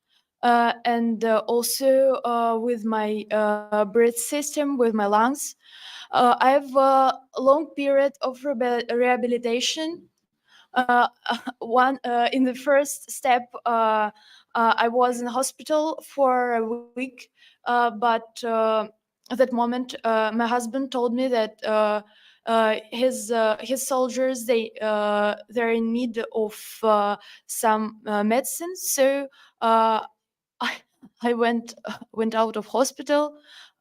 And also with my breath system, with my lungs. I have a long period of rehabilitation. One in the first step, I was in hospital for a week, but at that moment, my husband told me that his soldiers they're in need of some medicine, so I went out of hospital,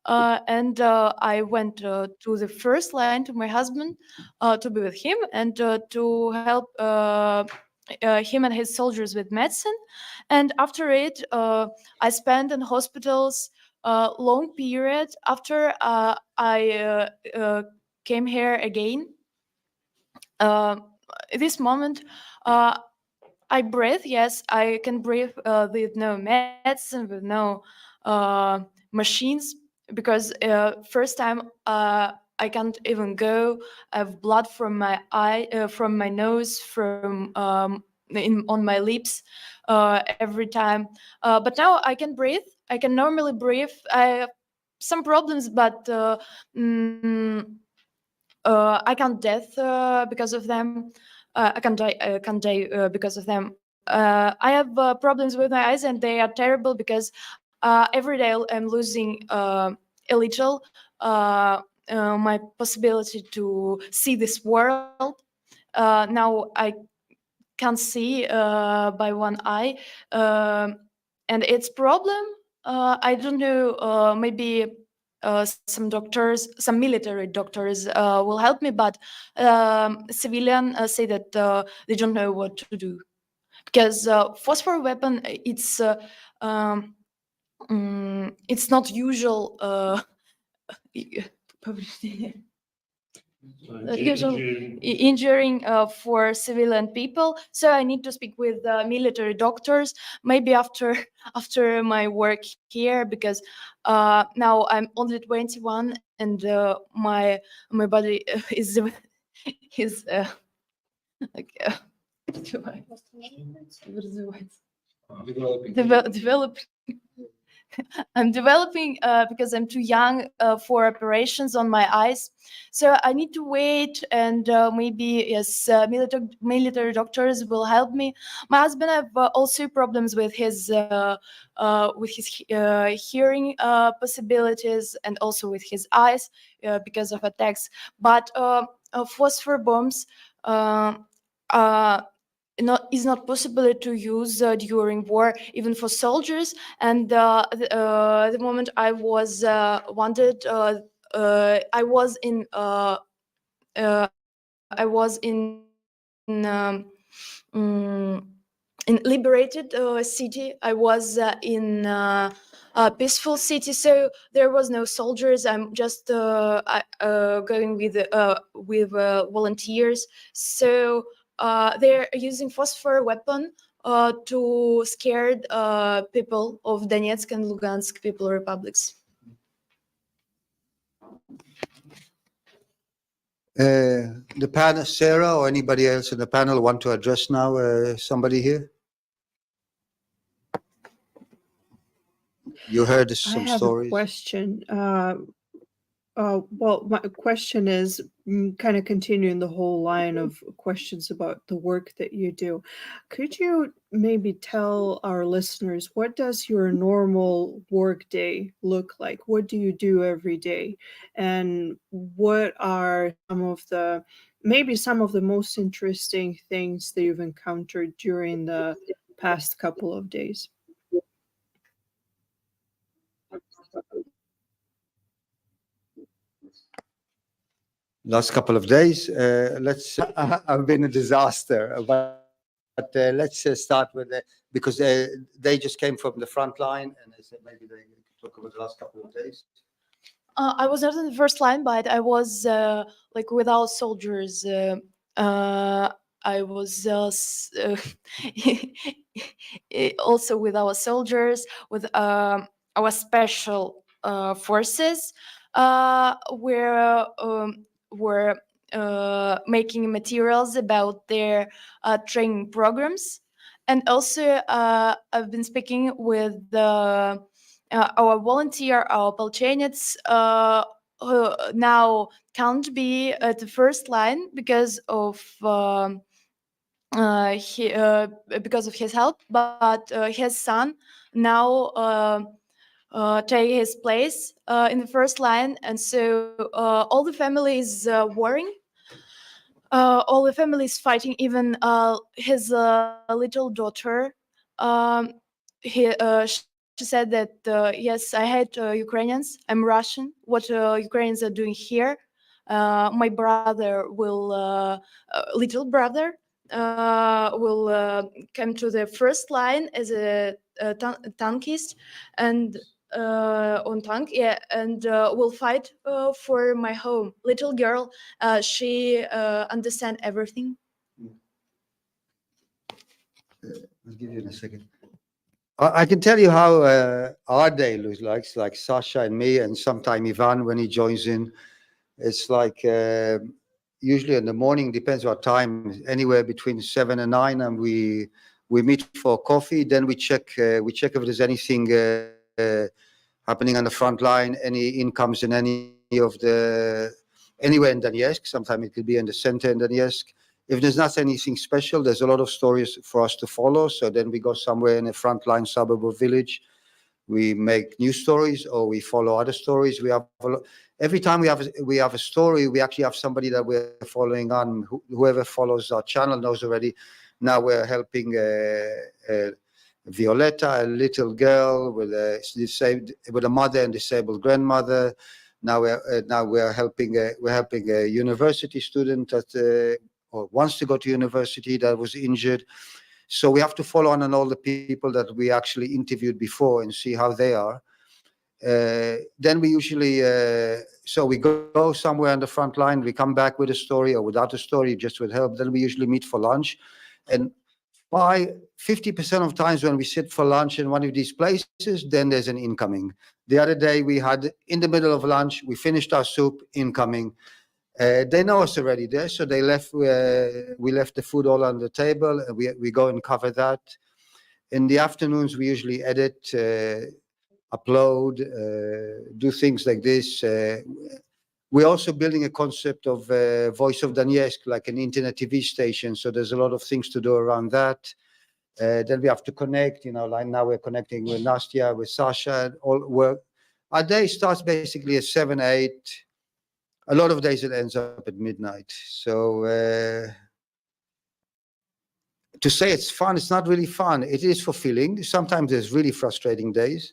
and I went to the first line to my husband to be with him and to help him and his soldiers with medicine. And after it, I spent in hospitals long period. After I came here again, this moment. I breathe, yes, I can breathe with no medicine, with no machines, because first time I can't even go. I have blood from my eye, from my nose, from on my lips every time. But now I can breathe. I can normally breathe. I have some problems, but I can't death because of them. I can't die because of them. I have problems with my eyes, and they are terrible because every day I'm losing a little my possibility to see this world. Now I can't see by one eye, and it's problem. I don't know. Maybe some doctors, some military doctors will help me, but civilian say that they don't know what to do, because phosphor weapon it's not usual usual injuring for civilian people. So I need to speak with military doctors, maybe after my work here, because now I'm only 21 and my body is like developed. I'm developing because I'm too young for operations on my eyes. So I need to wait, and maybe yes, military doctors will help me. My husband have also problems with his hearing possibilities, and also with his eyes because of attacks. But phosphor bombs is not possible to use during war, even for soldiers. And the moment I was wanted, I was in in liberated city. I was in a peaceful city, so there was no soldiers. I'm just going with volunteers. So they're using phosphor weapon to scare people of Donetsk and Lugansk people republics. The panel, Sarah or anybody else in the panel want to address now somebody here? You heard I some have stories. a question. Well, my question is kind of continuing the whole line of questions about the work that you do. Could you maybe tell our listeners, what does your normal work day look like? What do you do every day? And what are maybe some of the most interesting things that you've encountered during the past couple of days? Last couple of days, I've been a disaster, but let's start with because they just came from the front line, and they said maybe they could talk about the last couple of days. I was not in the first line, but I was like with our soldiers. I was also with our soldiers, with our special forces, where were making materials about their training programs. And also, I've been speaking with our volunteer, our Polchenets, who now can't be at the first line because of his health, but his son now take his place in the first line, and so all the family is warring. All the family is fighting. Even his little daughter. She said that yes, I hate Ukrainians. I'm Russian. What Ukrainians are doing here? My brother little brother, will come to the first line as a tankist and on tank, yeah, and will fight for my home. Little girl, she understand everything. I'll give you in a second. I can tell you how our day looks like. It's like Sasha and me, and sometime Ivan when he joins in. It's like usually in the morning, depends what time, anywhere between 7 and 9, and we meet for coffee. Then we check if there's anything happening on the front line, any incomes in anywhere in Donetsk. Sometimes it could be in the center in Donetsk. If there's not anything special, there's a lot of stories for us to follow. So then we go somewhere in a frontline suburb or village. We make news stories, or we follow other stories. Every time we have a story, we actually have somebody that we're following on. Whoever follows our channel knows already. Now we're helping Violetta, a little girl with a mother and disabled grandmother. Now we're helping a university student that or wants to go to university that was injured. So we have to follow on all the people that we actually interviewed before and see how they are. Then we usually, so we go somewhere on the front line, we come back with a story or without a story, just with help. Then we usually meet for lunch. And by 50% of times when we sit for lunch in one of these places, then there's an incoming. The other day we had, in the middle of lunch, we finished our soup, incoming. They know us already there, so they left. We left the food all on the table, and we go and cover that. In the afternoons, we usually edit upload, do things like this. We're also building a concept of Voice of Donetsk, like an internet TV station. So there's a lot of things to do around that. Then we have to connect, like now we're connecting with Nastya, with Sasha, all work. Our day starts basically at 7, 8. A lot of days it ends up at midnight. So to say it's fun, it's not really fun. It is fulfilling. Sometimes there's really frustrating days.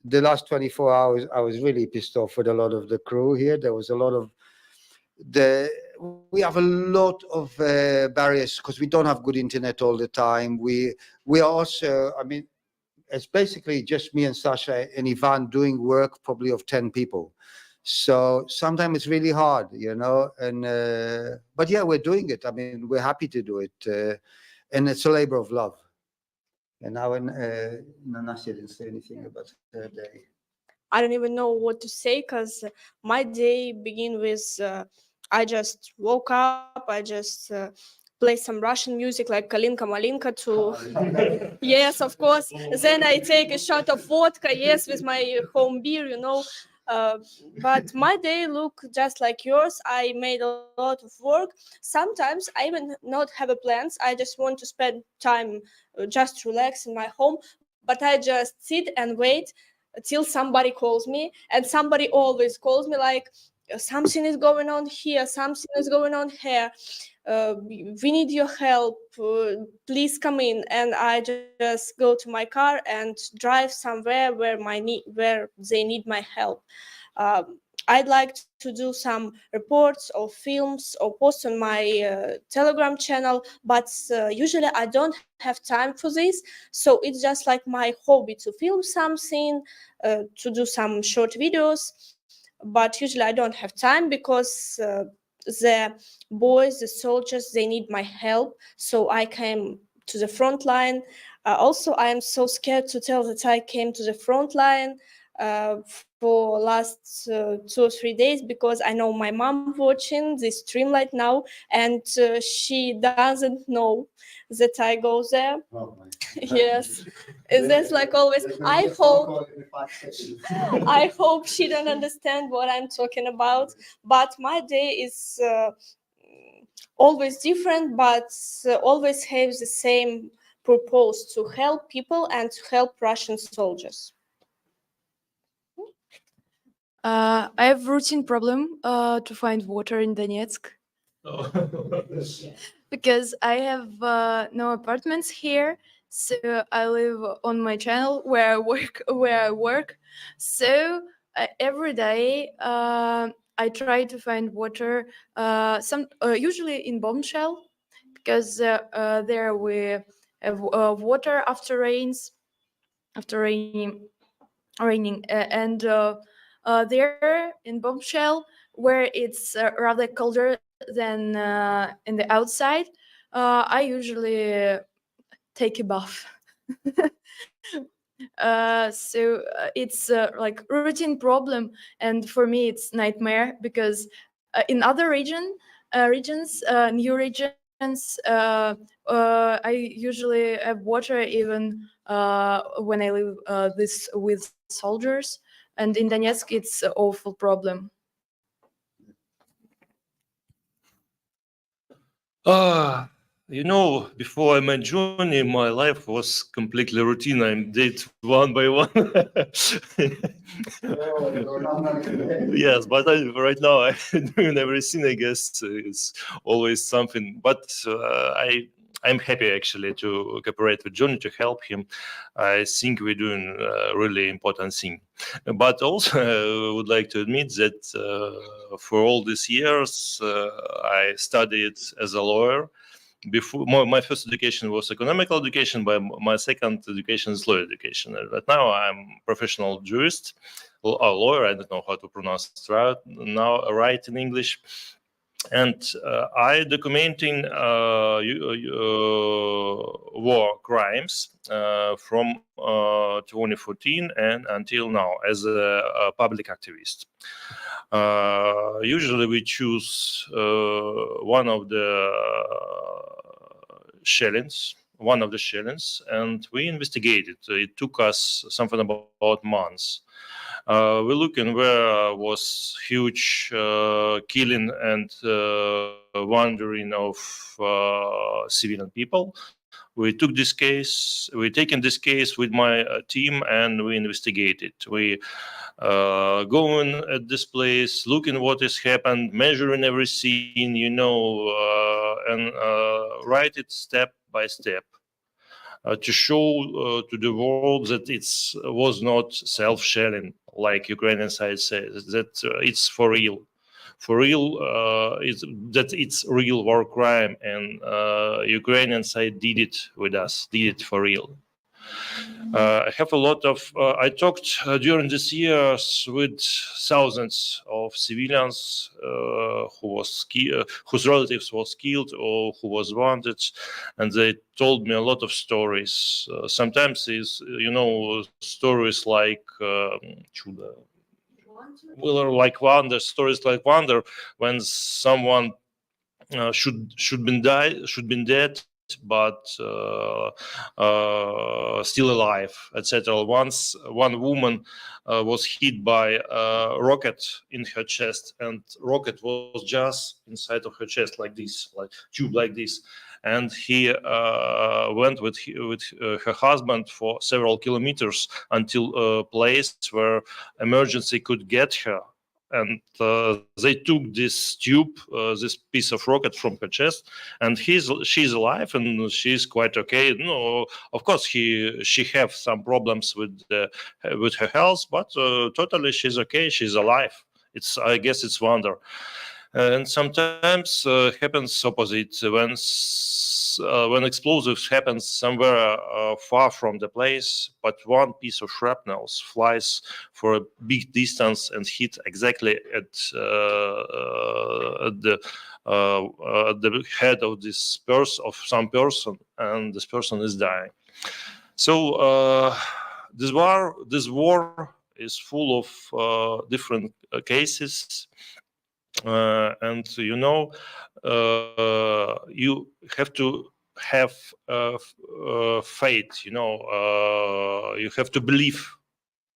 The last 24 hours, I was really pissed off with a lot of the crew here. There was a lot of we have a lot of barriers because we don't have good internet all the time. We are also, I mean, it's basically just me and Sasha and Ivan doing work probably of 10 people. So sometimes it's really hard, and but yeah, we're doing it. I mean, we're happy to do it, and it's a labor of love. And now, Nastya didn't say anything about her day. I don't even know what to say because my day begin with I just woke up, I just play some Russian music like Kalinka Malinka to yes, of course. Then I take a shot of vodka, yes, with my home beer, but my day look just like yours. I made a lot of work. Sometimes I even not have a plans. I just want to spend time just relax in my home, but I just sit and wait till somebody calls me, and somebody always calls me like something is going on here, something is going on here, we need your help, please come in. And I just go to my car and drive somewhere where they need my help. I'd like to do some reports or films or post on my Telegram channel, but usually I don't have time for this. So it's just like my hobby to film something, to do some short videos. But usually I don't have time because the boys, the soldiers, they need my help. So I came to the front line. Also, I am so scared to tell that I came to the front line for last 2 or 3 days because I know my mom watching this stream right now, and she doesn't know that I go there. Yes, that's like always. I hope she don't understand what I'm talking about. But my day is always different, but always has the same purpose: to help people and to help Russian soldiers. I have routine problem to find water in Donetsk because I have no apartments here. So I live on my channel where I work. So every day I try to find water. Usually in bombshell, because there we have water after raining, and there in bombshell where it's rather colder than in the outside, I usually take a bath. It's like routine problem, and for me it's nightmare because in other new regions, I usually have water even when I live this with soldiers, and in Donetsk it's an awful problem. Before I met Johnny, my life was completely routine. I did one by one. Yes, but right now I'm doing everything. I guess it's always something. But I'm happy actually to cooperate with Johnny to help him. I think we're doing a really important thing. But also, I would like to admit that for all these years, I studied as a lawyer. Before my first education was economical education, but my second education is law education. Right now, I'm professional jurist, a lawyer. I don't know how to pronounce it right in English. And I documenting war crimes from 2014 and until now as a public activist. Usually we choose one of the shellings one of the shellings, and we investigated. It took us something about months. We're looking where was huge killing and wandering of civilian people. We took this case, we taken this case with my team, and we investigated. We going at this place, looking what has happened, measuring every scene, and write it step by step. To show to the world that it was not self-shelling, like Ukrainian side says, that it's for real. For real, that it's real war crime, and Ukrainian side did it with us, did it for real. I have a lot of. I talked during this years with thousands of civilians whose relatives was killed or who was wanted, and they told me a lot of stories. Sometimes is stories like like wonder stories like wonder when someone should been dead but still alive, etc. Once one woman was hit by a rocket in her chest, and rocket was just inside of her chest like this, like tube like this, and he went with her husband for several kilometers until a place where emergency could get her. And they took this tube, this piece of rocket from her chest, and she's alive and she's quite okay. No, of course she have some problems with her health, but totally she's okay. She's alive. I guess it's wonder. And sometimes happens opposite when explosives happens somewhere far from the place, but one piece of shrapnel flies for a big distance and hit exactly at the head of some person, and this person is dying. So this war is full of different cases. And you have to have faith. You have to believe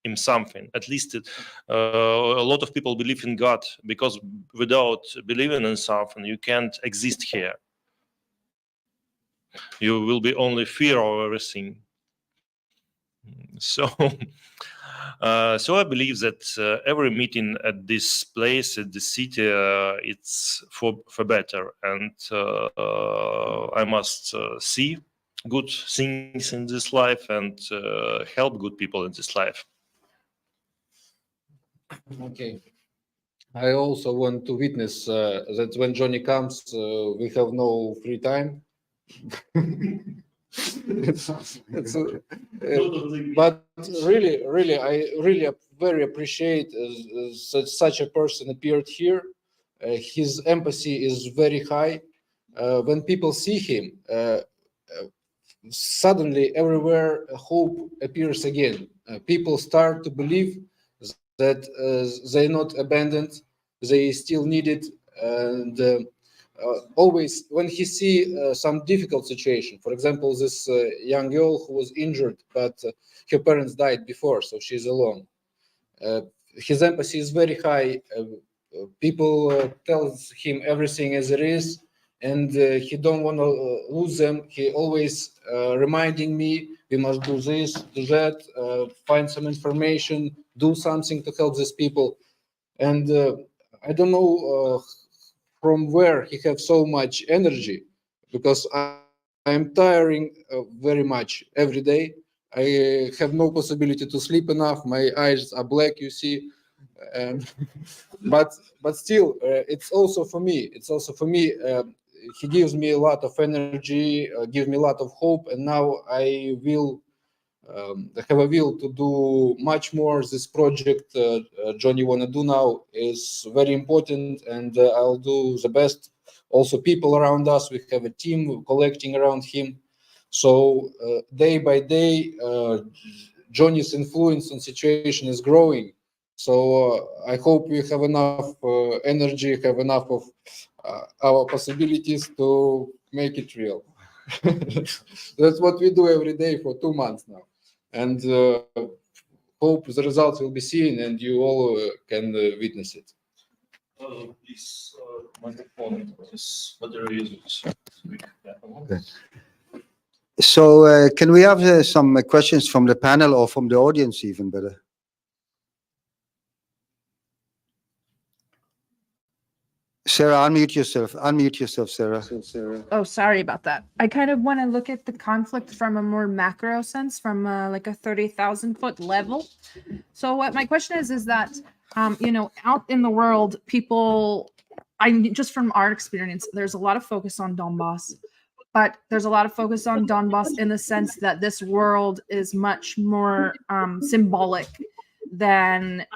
in something. At least a lot of people believe in God, because without believing in something, you can't exist here. You will be only fear of everything. So. So I believe that every meeting at this place, at the city, it's for better, and I must see good things in this life and help good people in this life. Okay. I also want to witness that when Johnny comes, we have no free time. But really, I really very appreciate that such a person appeared here. His empathy is very high. When people see him, suddenly everywhere hope appears again. People start to believe that they're not abandoned, they still needed, and always when he see some difficult situation, for example, this young girl who was injured, but her parents died before, so she's alone. His empathy is very high. People tells him everything as it is, and he don't want to lose them. He always reminding me, we must do this, do that, find some information, do something to help these people. And I don't know from where he have so much energy, because I'm tiring very much every day. I have no possibility to sleep enough. My eyes are black, you see. But still, it's also for me. He gives me a lot of energy, gives me a lot of hope, and now I will have a will to do much more. This project Johnny wanna do now is very important, and I'll do the best. Also, people around us, we have a team collecting around him. So day by day, Johnny's influence on situation is growing. So I hope we have enough energy, have enough of our possibilities to make it real. That's what we do every day for 2 months now, and hope the results will be seen and you all can witness it. Please, microphone, this battery is weak. Okay. So can we have some questions from the panel or from the audience even better? Sarah, unmute yourself. Unmute yourself, Sarah. Oh, sorry about that. I kind of want to look at the conflict from a more macro sense, from like a 30,000-foot level. So what my question is that, you know, out in the world, people, just from our experience, there's a lot of focus on Donbass, but there's a lot of focus on Donbass in the sense that this world is much more symbolic than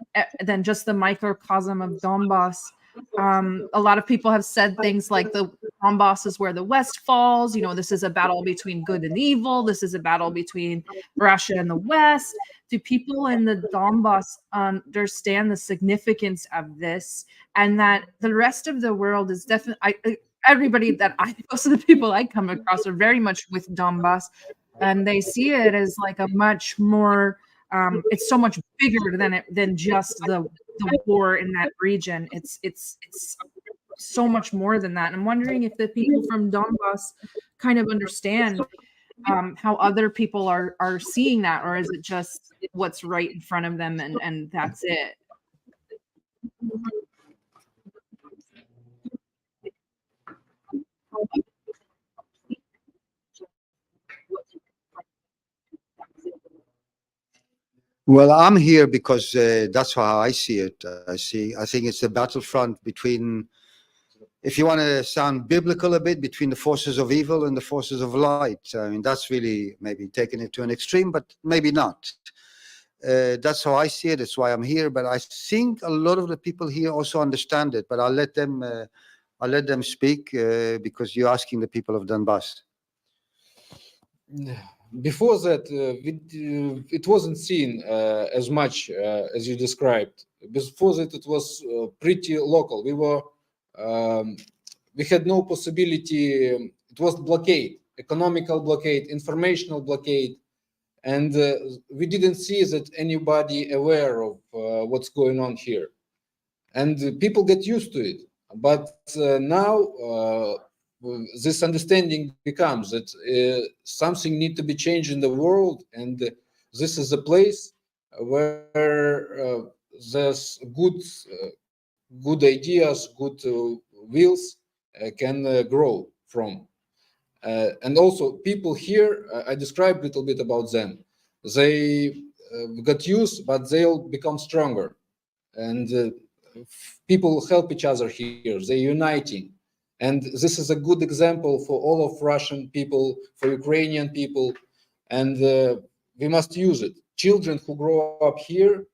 just the microcosm of Donbass. A lot of people have said things like the Donbass is where the West falls. You know, this is a battle between good and evil. This is a battle between Russia and the West. Do people in the Donbass understand the significance of this, and that the rest of the world is definitely everybody that most of the people I come across are very much with Donbass, and they see it as like a much more it's so much bigger than just the war in that region. It's so much more than that. And I'm wondering if the people from Donbass kind of understand how other people are seeing that, or is it just what's right in front of them and that's it? Well, I'm here because that's how I see it. I think it's a battlefront between, if you want to sound biblical a bit, between the forces of evil and the forces of light. I mean, that's really maybe taking it to an extreme, but maybe not. That's how I see it. That's why I'm here. But I think a lot of the people here also understand it. But I'll let them speak because you're asking the people of Donbass. Before that, it wasn't seen as much as you described. Before that, it was pretty local. We had no possibility. It was blockade, economical blockade, informational blockade, and we didn't see that anybody aware of what's going on here. And people get used to it. But now this understanding becomes that something needs to be changed in the world, and this is a place where there's good ideas, good wills can grow from. And also people here, I described a little bit about them. They got used, but they'll become stronger. And people help each other here. They're uniting. And this is a good example for all of Russian people, for Ukrainian people, and we must use it. Children who grow up here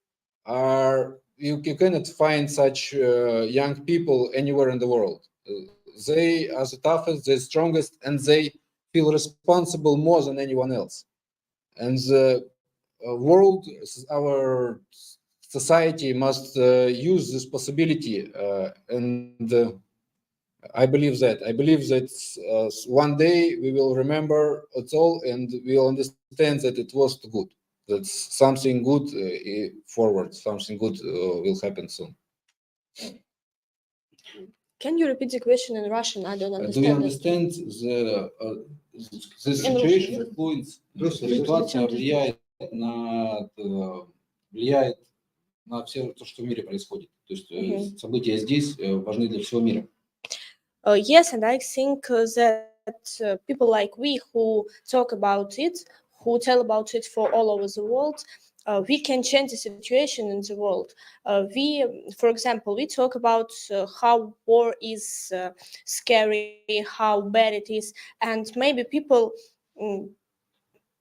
you cannot find such young people anywhere in the world. They are the toughest, the strongest, and they feel responsible more than anyone else. And the world, our society must use this possibility, and I believe that. I believe that one day we will remember it all, and we'll understand that it was good. That something good forward, something good will happen soon. Can you repeat the question in Russian? I don't understand. Do you understand the situation? Ситуация влияет на все то, что в мире происходит. То есть события здесь важны для всего мира. Yes, and I think that people like we who talk about it, who tell about it for all over the world, we can change the situation in the world. For example, we talk about how war is scary, how bad it is, and maybe people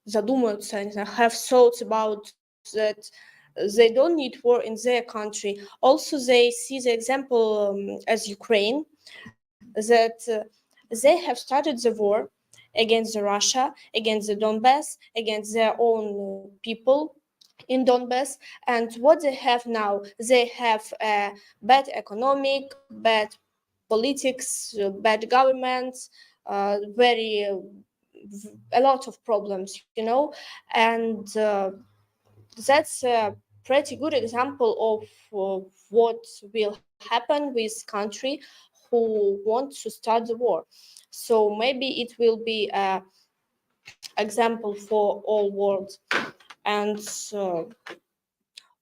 задумаются, have thoughts about that. They don't need war in their country. Also, they see the example as Ukraine, that they have started the war against Russia, against the Donbass, against their own people in Donbass. And what they have now, they have bad economic, bad politics, bad governments, very a lot of problems, and that's a pretty good example of what will happen with country who want to start the war. So maybe it will be a example for all world. And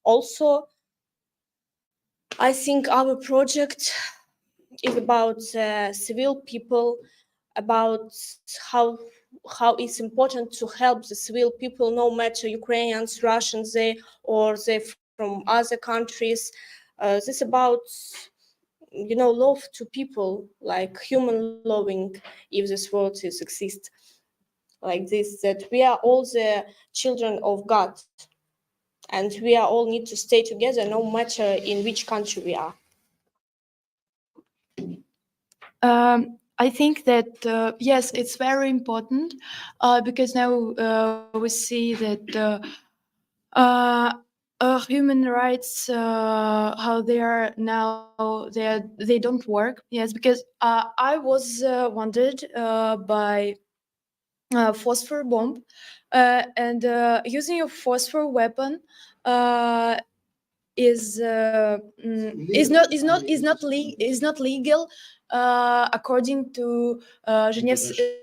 also, I think our project is about civil people, about how it's important to help the civil people, no matter Ukrainians, Russians, they from other countries. This about love to people, like human loving, if this world is exist like this, that we are all the children of God, and we are all need to stay together, no matter in which country we are. I think that yes, it's very important because now we see that human rights, how they are now, they don't work. Yes, because I was wounded by phosphor bomb, and using a phosphor weapon is not legal according to Genevsky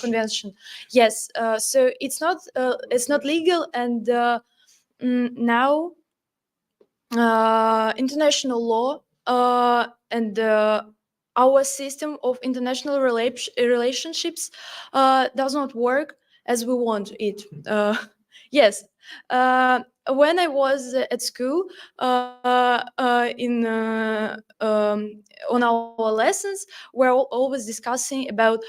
Convention. Yes, so it's not legal, and now international law and our system of international relationships does not work as we want it. Yes. When I was at school, on our lessons, we're always discussing about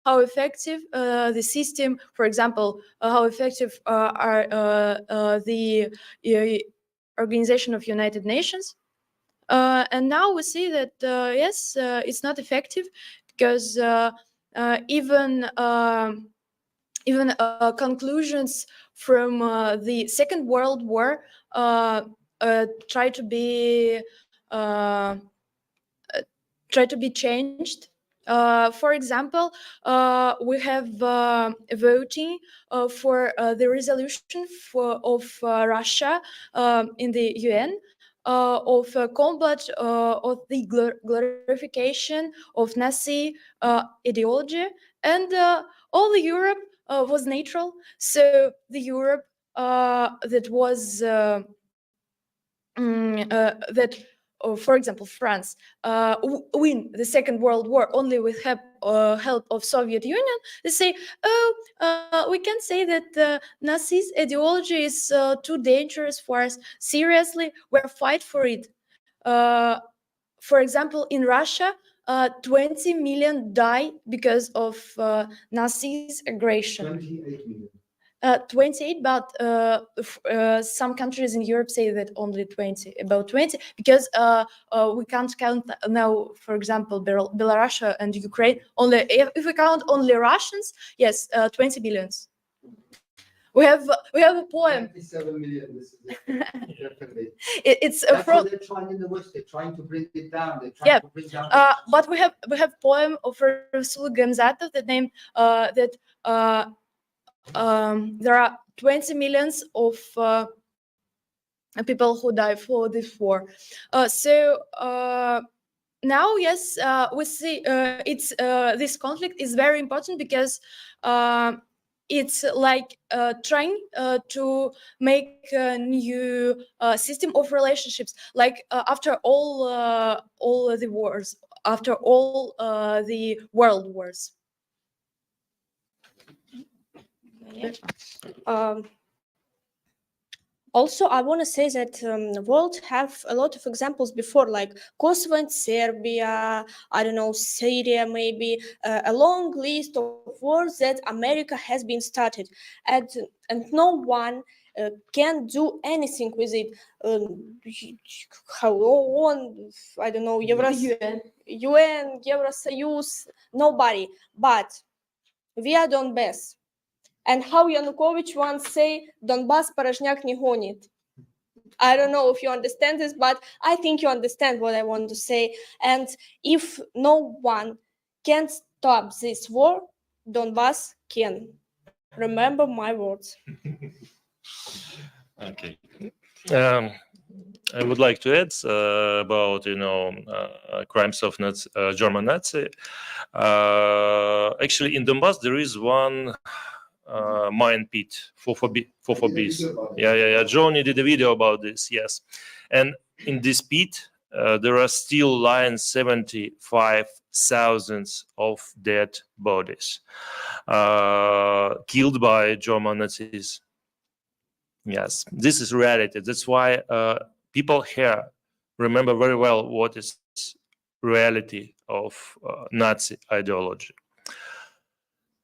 how effective the system, for example, how effective are the Organization of United Nations. And now we see that, yes, it's not effective because even conclusions from the Second World War try to be changed. For example, we have voting for the resolution of Russia in the UN of combat of the glorification of Nazi ideology, and all the Europe was neutral. So the Europe that was that, for example, France win the Second World War only with help of Soviet Union, they say, oh, we can say that Nazis ideology is too dangerous for us. Seriously, we'll fight for it. For example, in Russia, 20 million die because of Nazis' aggression. 28 million. 28, but some countries in Europe say that only 20, about 20, because we can't count now, for example, Belarus and Ukraine. Only if we count only Russians, yes, 20 billions. We have a poem. 27 million. This is definitely. It's That's from. what they're trying in the West. They're trying to bring it down. They're trying to bring down. But we have poem of Rasul Gamzatov that name that. There are 20 millions of people who die for this war. So now, yes, we see it's this conflict is very important because it's like trying to make a new system of relationships. Like after all the wars, after all the world wars. Also, I want to say that the world have a lot of examples before, like Kosovo and Serbia, I don't know, Syria, maybe a long list of wars that America has been started, and no one can do anything with it. How on, I don't know, UN, Евросоюз, nobody, but we are Donbass. And how Yanukovych once say, Donbass порожняк не гонит. I don't know if you understand this, but I think you understand what I want to say. And if no one can't stop this war, Donbass can. Remember my words. Okay. I would like to add about crimes of German Nazi. Actually, in Donbass there is one mine pit for bees. Yeah. Johnne did a video about this. Yes, and in this pit there are still lying 75,000 of dead bodies killed by German Nazis. Yes, this is reality. That's why people here remember very well what is reality of Nazi ideology.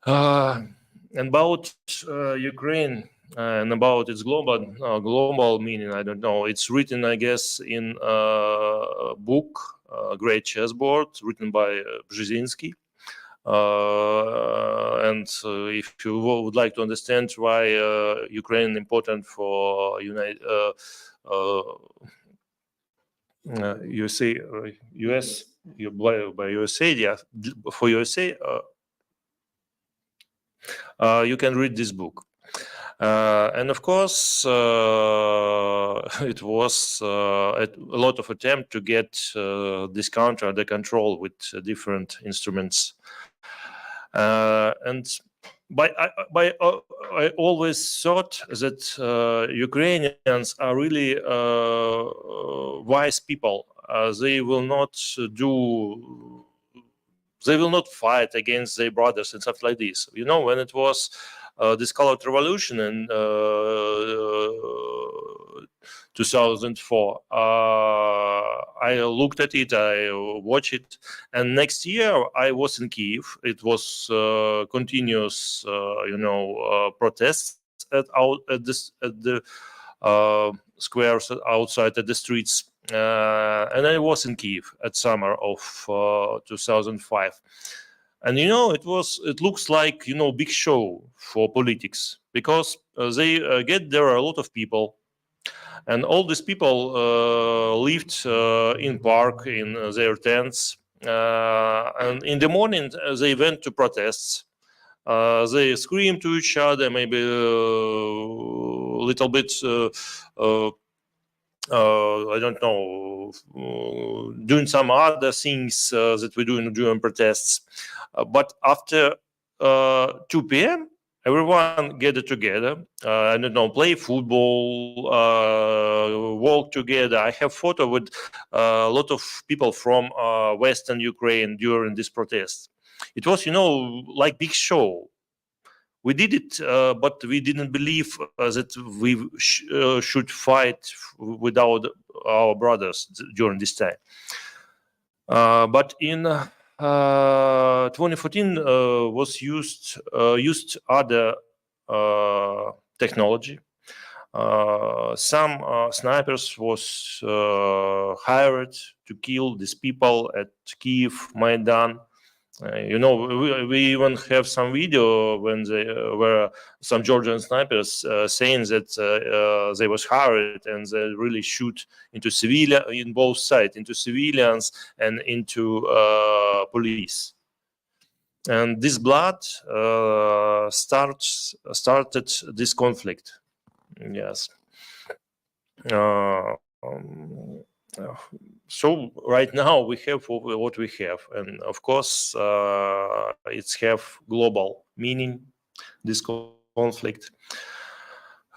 And about Ukraine and about its global meaning, I don't know. It's written, I guess, in a book, Great Chessboard, written by Brzezinski. And if you would like to understand why Ukraine is important for USA, US, by USA, yeah, for USA, you can read this book. And of course, it was a lot of attempt to get this country under control with different instruments. And I always thought that Ukrainians are really wise people. They will not fight against their brothers and stuff like this. You know, when it was this colored revolution in 2004, I looked at it, I watched it, and next year I was in Kiev. It was continuous, protests at the squares outside, at the streets, and I was in Kiev at summer of 2005. And it looks like big show for politics, because they get there a lot of people, and all these people lived in park in their tents, and in the morning they went to protests. They screamed to each other, maybe a little bit. I don't know, doing some other things that we do during protests. But after 2 p.m., everyone gathered together. I don't know, play football, walk together. I have photo with a lot of people from Western Ukraine during this protest. It was, like big show. We did it, but we didn't believe that we should fight without our brothers during this time. But in 2014 was used other technology. Some snipers was hired to kill these people at Kiev, Maidan. We even have some video when where some Georgian snipers saying that they was hired and they really shoot into civilian in both sides, into civilians and into police. And this blood started this conflict. Yes. So right now we have what we have, and of course it's have global meaning, this conflict,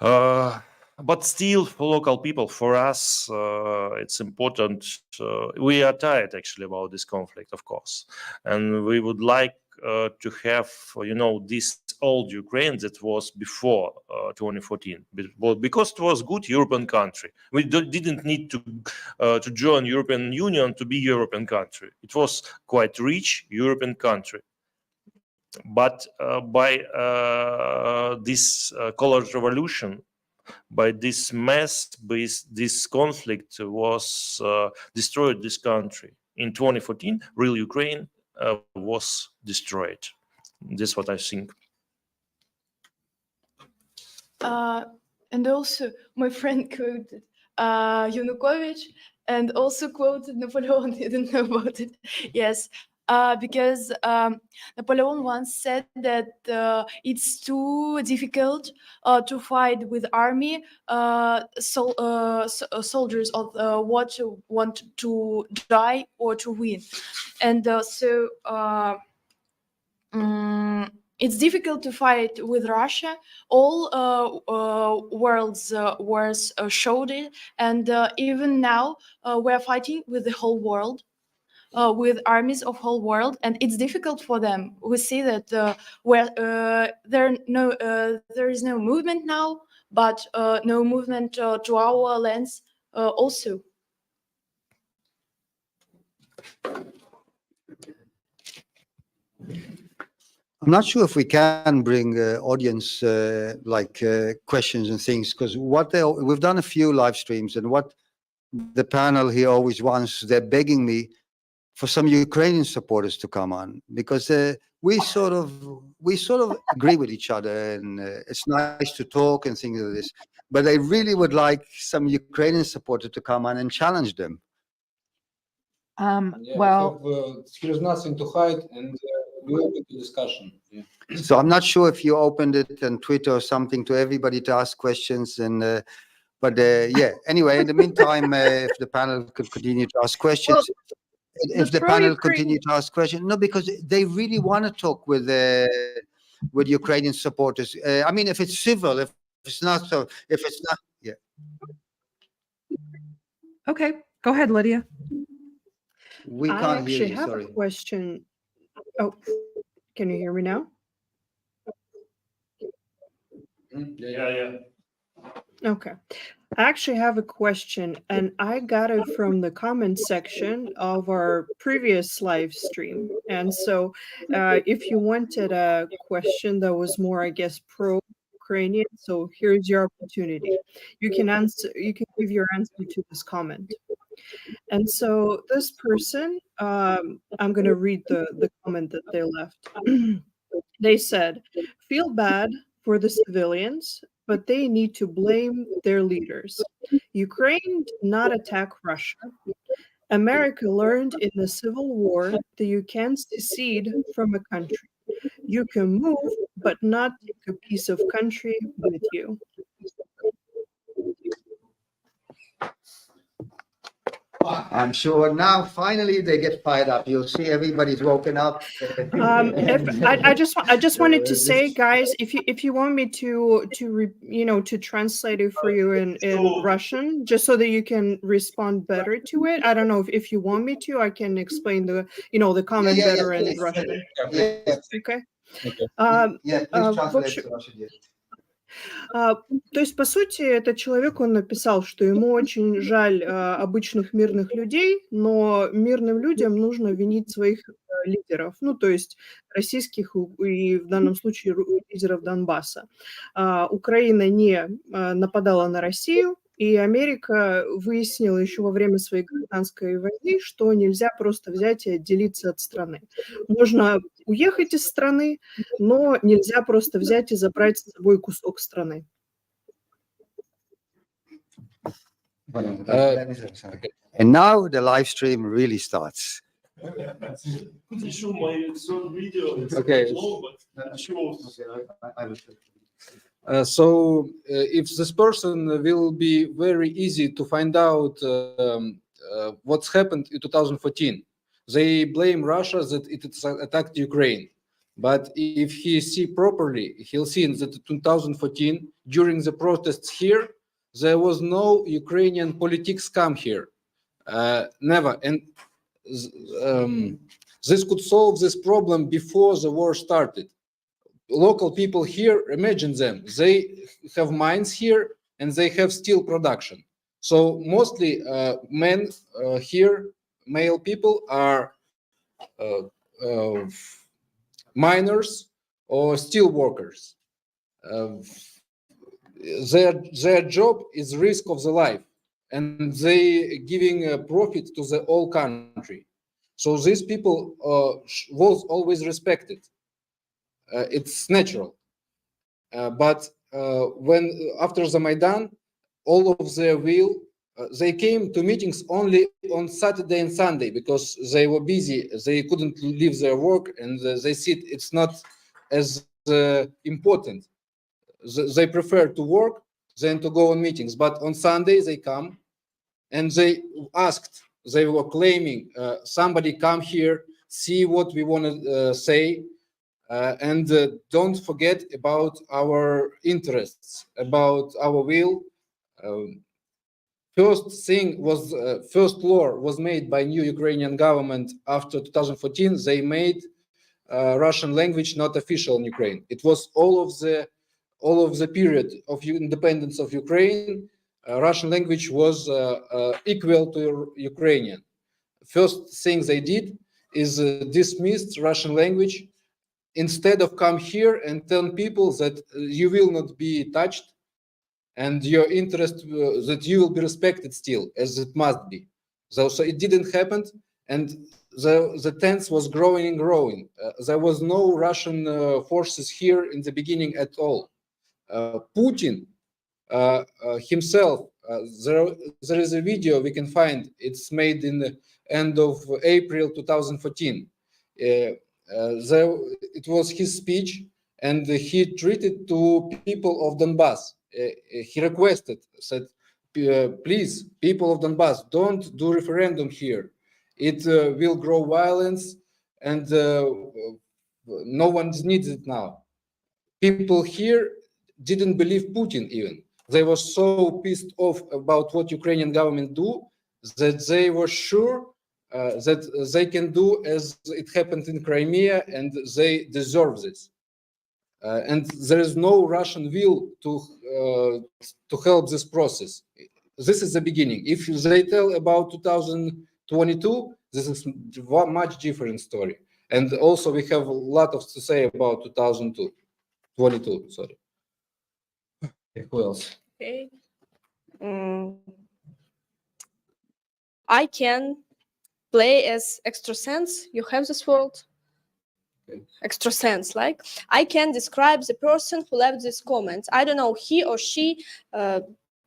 but still for local people, for us, it's important. We are tired actually about this conflict, of course, and we would like to have this old Ukraine that was before 2014, because it was good European country. We didn't need to join European Union to be European country. It was quite rich European country. But by this colored revolution, by this mess, by this conflict was destroyed this country. In 2014, real Ukraine was destroyed. That's what I think. And also, my friend quoted Yanukovych and also quoted Napoleon. Didn't know about it. Yes. because Napoleon once said that it's too difficult to fight with army soldiers of what want to die or to win, and it's difficult to fight with Russia. All world's wars showed it, and even now we're fighting with the whole world, with armies of whole world, and it's difficult for them. We see that where there is no movement now, but no movement to our lands also. I'm not sure if we can bring audience questions and things, because we've done a few live streams, and what the panel here always wants, they're begging me for some Ukrainian supporters to come on, because we sort of agree with each other, and it's nice to talk and things like this. But I really would like some Ukrainian supporter to come on and challenge them. There's nothing to hide, and we open to discussion. Yeah. So I'm not sure if you opened it on Twitter or something to everybody to ask questions, and yeah. Anyway, in the meantime, if the panel could continue to ask questions. If the panel continue to ask questions, no, because they really want to talk with Ukrainian supporters. I mean, if it's civil, if it's not, yeah. Okay, go ahead, Lydia. We I can't hear actually you. have Sorry. a question. Oh, can you hear me now? Yeah. Okay. I actually have a question, and I got it from the comment section of our previous live stream. And so if you wanted a question that was more, I guess, pro-Ukrainian, so here's your opportunity. You can give your answer to this comment. And so this person, I'm going to read the comment that they left. They said, feel bad for the civilians, but they need to blame their leaders. Ukraine did not attack Russia. America learned in the Civil War that you can secede from a country. You can move, but not take a piece of country with you. I'm sure now finally they get fired up. You'll see everybody's woken up. I just wanted to say, guys, if you want me to translate it for you in Russian, just so that you can respond better to it. I don't know if you want me to. I can explain the comment better in Russian. Okay. То есть, по сути, этот человек, он написал, что ему очень жаль обычных мирных людей, но мирным людям нужно винить своих лидеров, ну, то есть российских и в данном случае лидеров Донбасса. Украина не нападала на Россию, и Америка выяснила еще во время своей гражданской войны, что нельзя просто взять и отделиться от страны. Можно уехать из страны, но нельзя просто взять и забрать с собой кусок страны. And now the live stream really starts. Okay. So if this person will be very easy to find out what's happened in 2014, they blame Russia that it attacked Ukraine. But if he see properly, he'll see that in 2014, during the protests here, there was no Ukrainian politics come here, never. And this could solve this problem before the war started. Local people here, imagine them, they have mines here and they have steel production. So mostly men here, male people are miners or steel workers. Their job is risk of the life, and they giving a profit to the whole country. So these people was always respected. It's natural. But when after the Maidan, all of their will they came to meetings only on Saturday and Sunday because they were busy. They couldn't leave their work, and they said it's not as important. They prefer to work than to go on meetings. But on Sunday they come, and they asked. They were claiming, somebody come here, see what we want to say, and don't forget about our interests, about our will. First thing was, first law was made by new Ukrainian government after 2014. They made Russian language not official in Ukraine. It was all of the period of independence of Ukraine. Russian language was equal to Ukrainian. First thing they did is dismissed Russian language. Instead of come here and tell people that you will not be touched and your interest, that you will be respected still, as it must be. So it didn't happen, and the tense was growing and growing. There was no Russian forces here in the beginning at all. Putin himself, there is a video we can find. It's made in the end of April 2014. It was his speech, and he treated to people of Donbass. He requested, said, please, people of Donbass, don't do referendum here. It will grow violence, and no one needs it now. People here didn't believe Putin even. They were so pissed off about what Ukrainian government do that they were sure that they can do as it happened in Crimea, and they deserve this. And there is no Russian will to help this process. This is the beginning. If they tell about 2022, this is a much different story. And also we have a lot to say about 2022. Sorry. Who else? Okay. I can play as extrasense. You have this word? Okay. Extrasense, like I can describe the person who left this comment. I don't know, he or she,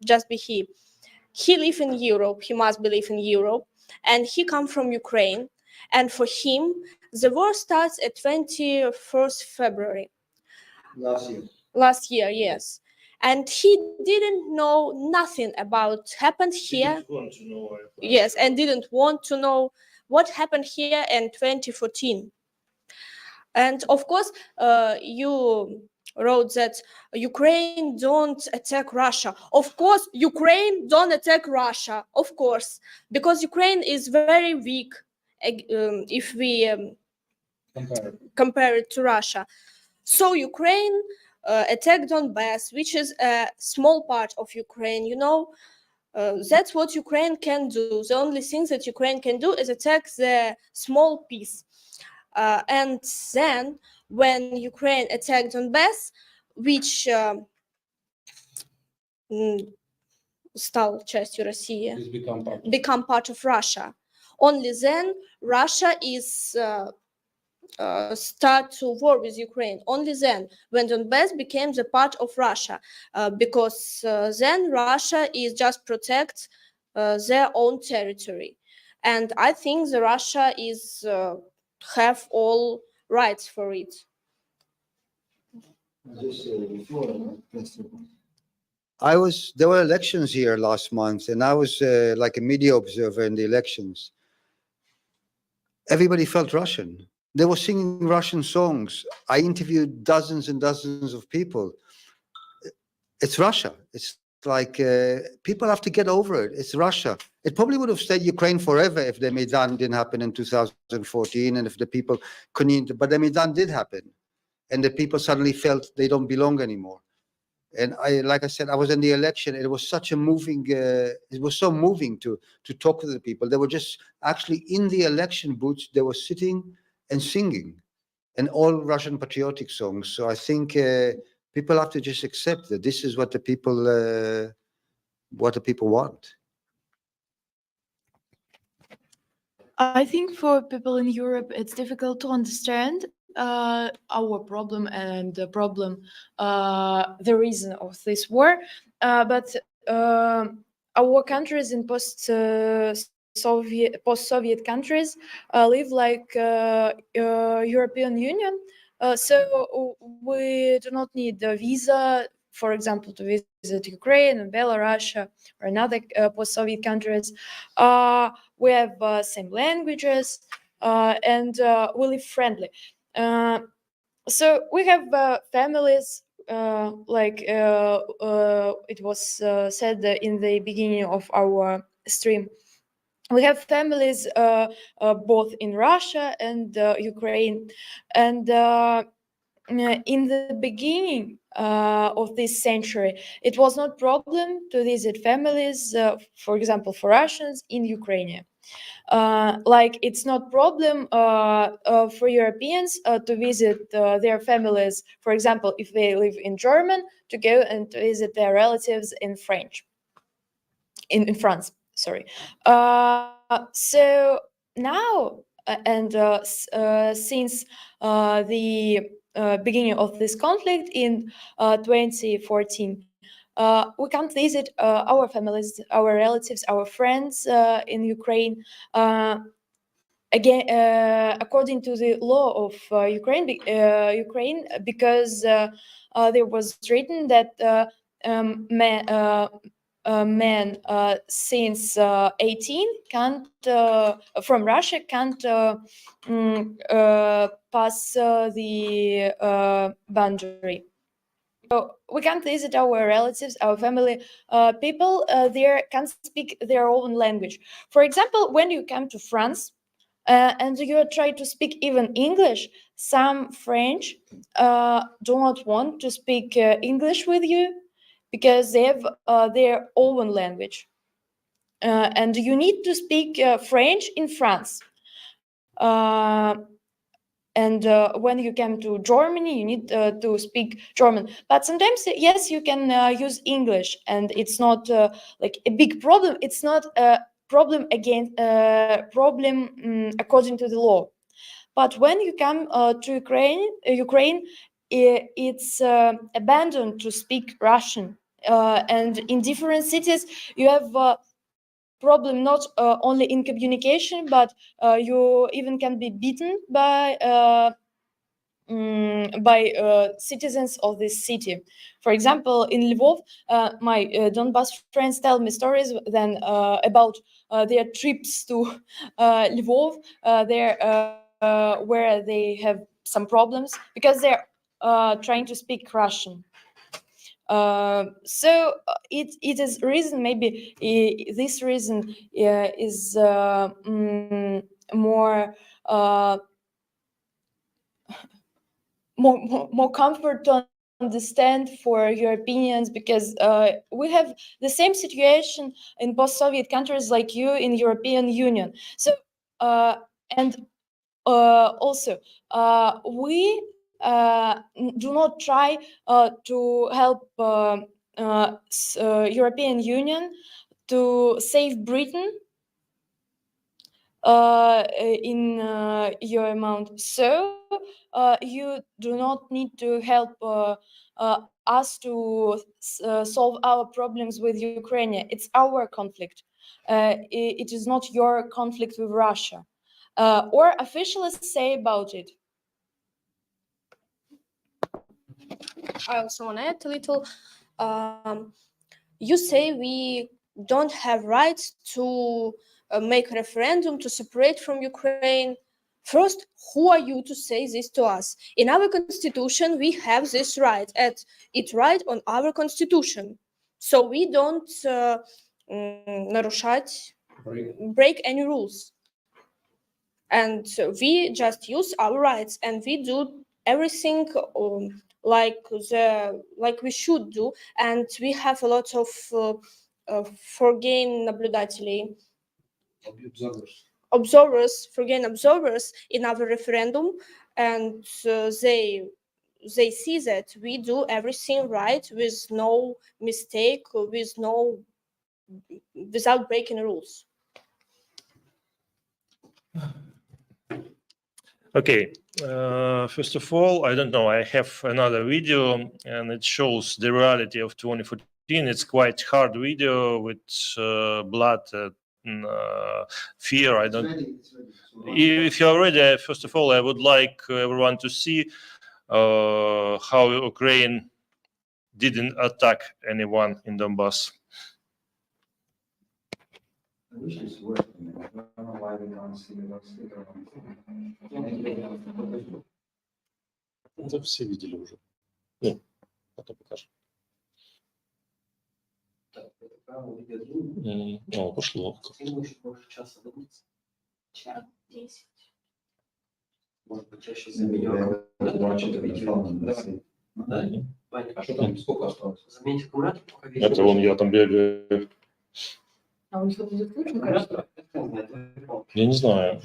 just be he. He live in Europe. He must live in Europe, and he come from Ukraine. And for him, the war starts at 21st February. Last year, yes. And he didn't know nothing about happened here. Didn't want to know. Yes, and didn't want to know what happened here in 2014. And of course, you wrote that Ukraine don't attack Russia. Of course, Ukraine don't attack Russia, of course, because Ukraine is very weak if we compare it to Russia. So Ukraine attacked Donbass, which is a small part of Ukraine, you know. That's what Ukraine can do. The only thing that Ukraine can do is attack the small piece. And then when Ukraine attacked Donbass, which стал частью России, become part of Russia, only then Russia is start to war with Ukraine. Only then, when Donbass became the part of Russia, because then Russia is just protect their own territory, and I think the Russia is have all rights for it. There were elections here last month, and I was like a media observer in the elections. Everybody felt Russian. They were singing Russian songs. I interviewed dozens and dozens of people. It's Russia. It's like people have to get over it. It's Russia. It probably would have stayed Ukraine forever if the Maidan didn't happen in 2014, and if the people couldn't. But the Maidan did happen, and the people suddenly felt they don't belong anymore. And like I said, I was in the election. It was such a moving. It was so moving to talk to the people. They were just actually in the election booths. They were sitting and singing, and all Russian patriotic songs. So I think people have to just accept that this is what the people want. I think for people in Europe, it's difficult to understand our problem and the problem, the reason of this war. But our countries in post-Soviet countries live like European Union. So we do not need a visa, for example, to visit Ukraine and Belarus or another post-Soviet countries. We have same languages and we live friendly. So we have families, like it was said in the beginning of our stream. We have families both in Russia and Ukraine, and in the beginning of this century, it was not problem to visit families, for example, for Russians in Ukraine. Like it's not problem for Europeans to visit their families, for example, if they live in German, to go and to visit their relatives in France. Sorry. So now and since the beginning of this conflict in 2014. We can't visit our families, our relatives, our friends in Ukraine. Again, according to the law of Ukraine, because there was written that men since 18 can't from Russia can't pass the boundary. So we can't visit our relatives, our family. People there can't speak their own language. For example, when you come to France and you try to speak even English, some French do not want to speak English with you because they have their own language. And you need to speak French in France. And when you come to Germany, you need to speak German. But sometimes, yes, you can use English, and it's not like a big problem. It's not a problem according to the law. But when you come to Ukraine, it's abandoned to speak Russian. And in different cities, you have problem not only in communication, but you even can be beaten by citizens of this city. For example, in Lvov, my Donbas friends tell me stories then about their trips to Lvov, where they have some problems because they're trying to speak Russian. So it is reason, maybe this reason is more comfort to understand for Europeans, because we have the same situation in post-Soviet countries like you in European Union. So and also we do not try to help European Union to save Britain in your amount. So you do not need to help us to solve our problems with Ukraine. It's our conflict. It is not your conflict with Russia. Or officials say about it. I also want to add a little. You say we don't have rights to make a referendum to separate from Ukraine. First, who are you to say this to us? In our constitution, we have this right, and it's right on our constitution. So we don't break any rules. And we just use our rights, and we do everything like we should do. And we have a lot of foreign наблюдателей, foreign observers in our referendum, and they see that we do everything right, with no mistake, without breaking rules. Okay, first of all, I don't know, I have another video and it shows the reality of 2014 It's quite hard video with blood and fear. I don't. If you're ready, first of all, I would like everyone to see how Ukraine didn't attack anyone in Donbass. Это все видели уже. Ну, потом покажем. О, пошло. Может быть, чаще за меня а что там, сколько осталось? Заменить аккумулятор, пока вечер. Это вон я там бегаю. А у них это будет включено, кажется? Я не знаю.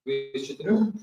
Вы из 4?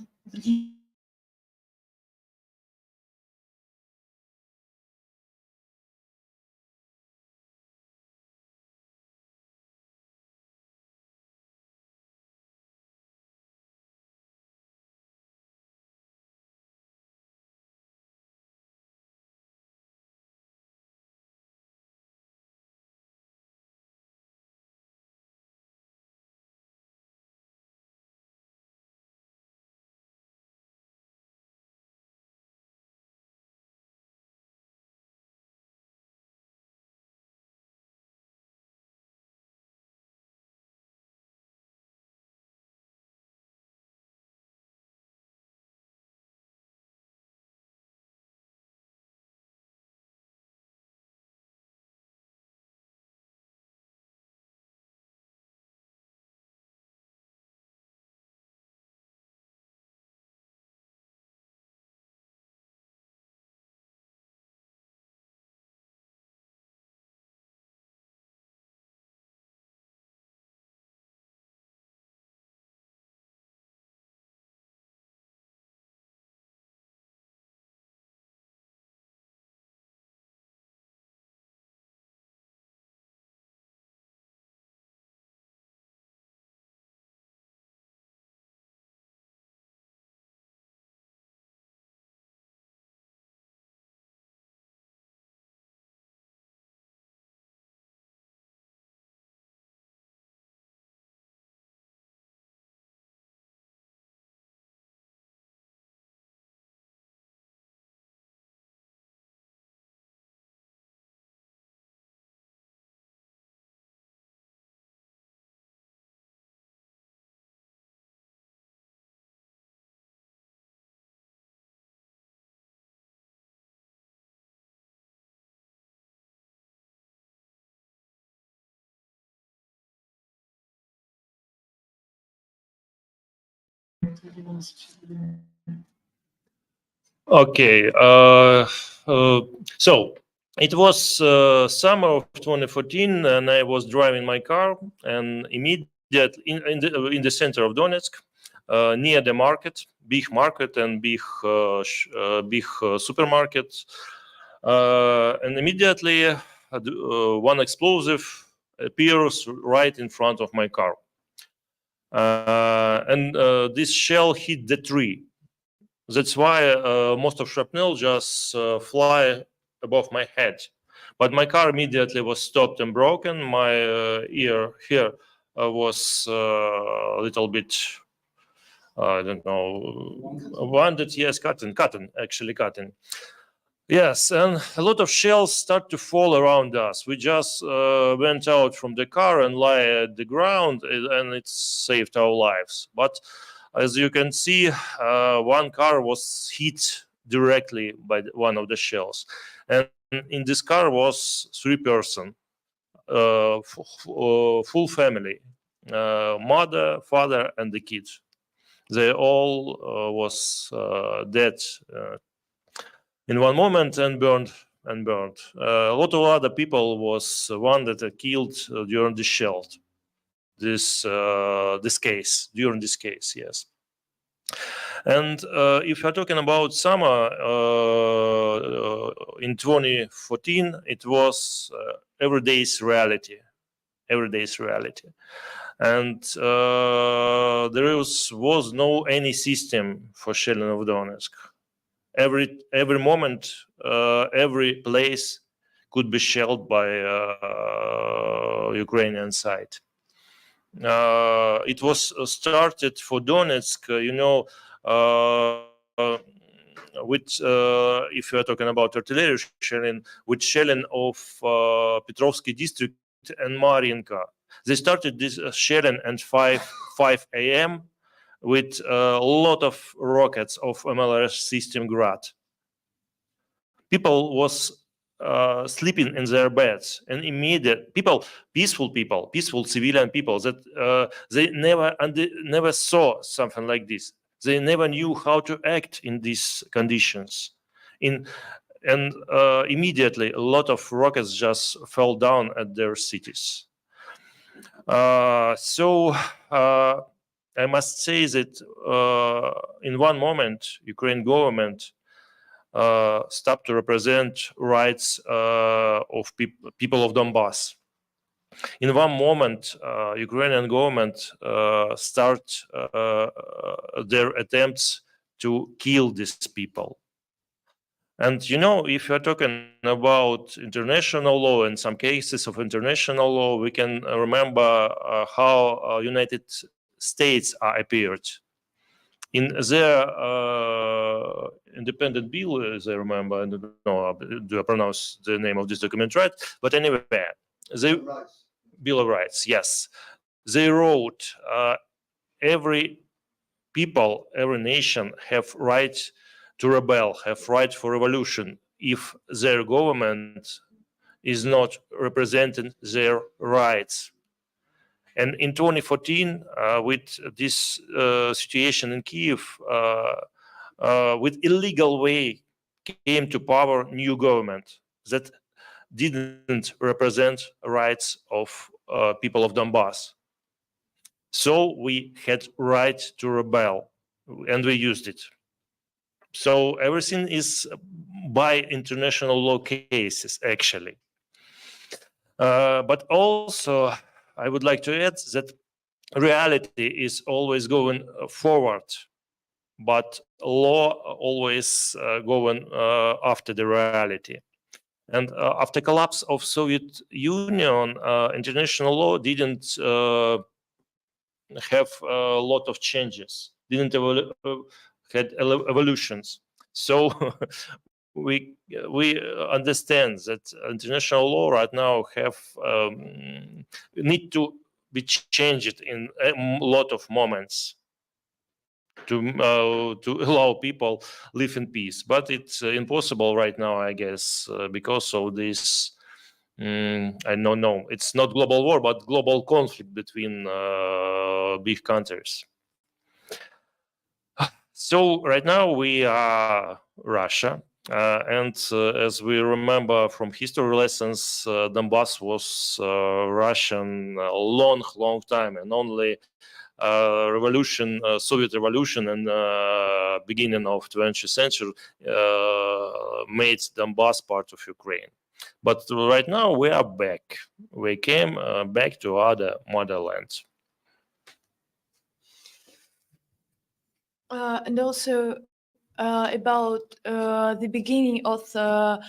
Okay, so it was summer of 2014, and I was driving my car, and immediately in the center of Donetsk, near the market, big market and big supermarket, and immediately one explosive appears right in front of my car, and this shell hit the tree. That's why most of shrapnel just fly above my head. But my car immediately was stopped and broken. My ear here was a little bit, I don't know, wounded. Yes, cutting. Yes, and a lot of shells start to fall around us. We just went out from the car and lie at the ground, and it saved our lives. But as you can see, one car was hit directly by one of the shells. And in this car was 3 persons, full family, mother, father, and the kids. They all was dead in one moment and burned. A lot of other people was wounded and killed during the shell. During this case, yes. And if you're talking about summer in 2014, it was everyday's reality. And there was no any system for shelling of Donetsk. Every moment, every place could be shelled by Ukrainian side. It was started for Donetsk, with if you are talking about artillery shelling, with shelling of Petrovsky district and Mariinka. They started this shelling at 5 a.m. with a lot of rockets of MLRS system Grad. People was sleeping in their beds, and peaceful civilian people that they never saw something like this. They never knew how to act in these conditions. And immediately, a lot of rockets just fell down at their cities. So I must say that in one moment, Ukraine government stopped to represent rights of people of Donbass. In one moment, Ukrainian government start their attempts to kill these people. And if you're talking about international law, in some cases of international law, we can remember how United States appeared. In their independent bill, as I remember, I don't know, do I pronounce the name of this document right? But anyway, the Bill of Rights, yes. They wrote every people, every nation have right to rebel, have right for revolution if their government is not representing their rights. And in 2014, with this situation in Kyiv, with illegal way came to power new government that didn't represent rights of people of Donbass. So we had right to rebel, and we used it. So everything is by international law cases, actually. But also, I would like to add that reality is always going forward, but law always going after the reality. And after collapse of Soviet Union, international law didn't have a lot of changes, didn't had evolutions. So we understand that international law right now have need to be changed in a lot of moments to allow people live in peace. But it's impossible right now, I guess, because of this. I don't know. It's not global war, but global conflict between big countries. So right now we are Russia. And as we remember from history lessons, Donbass was Russian a long time, and only revolution, Soviet revolution, and beginning of 20th century made Donbass part of Ukraine. But right now we are back. We came back to other motherland. And also about the beginning of the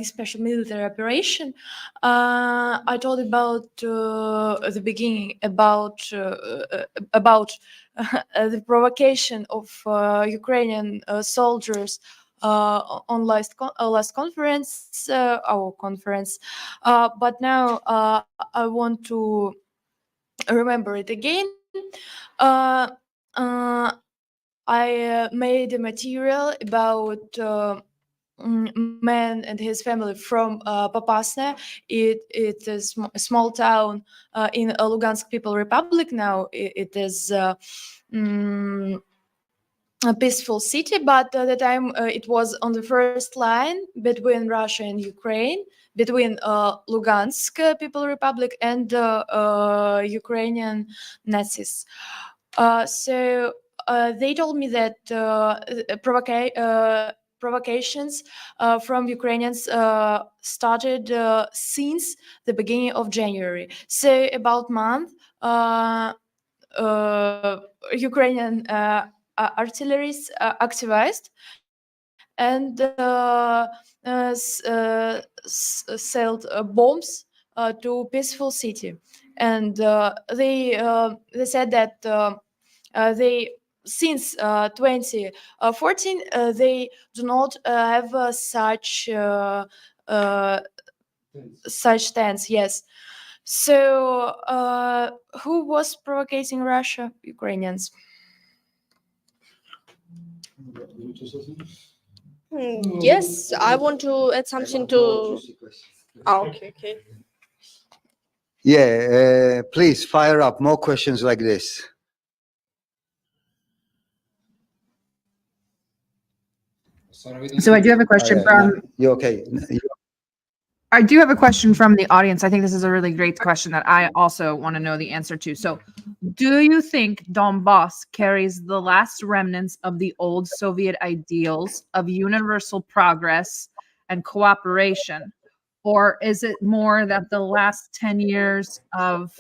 special military operation, I told about the beginning about the provocation of Ukrainian soldiers on last conference, our conference. But now I want to remember it again. I made a material about man and his family from Popasna. It is a small town in Lugansk People Republic. Now it is a peaceful city, but at the time it was on the first line between Russia and Ukraine, between Lugansk People Republic and Ukrainian Nazis. So they told me that provocations from Ukrainians started since the beginning of January. So about month, Ukrainian artillery activized, and sold bombs to peaceful city. And they said that they since 2014 they do not have such stance. Yes. So who was provoking Russia? Ukrainians. Yes, I want to add something to. Oh, okay. Yeah, please fire up more questions like this. So I do have a question from. You okay? I do have a question from the audience. I think this is a really great question that I also want to know the answer to. So, do you think Donbass carries the last remnants of the old Soviet ideals of universal progress and cooperation? Or is it more that the last 10 years of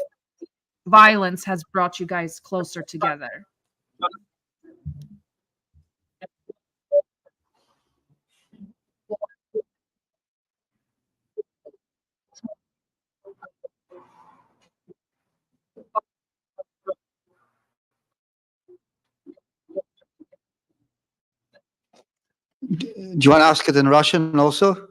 violence has brought you guys closer together? Do you want to ask it in Russian also?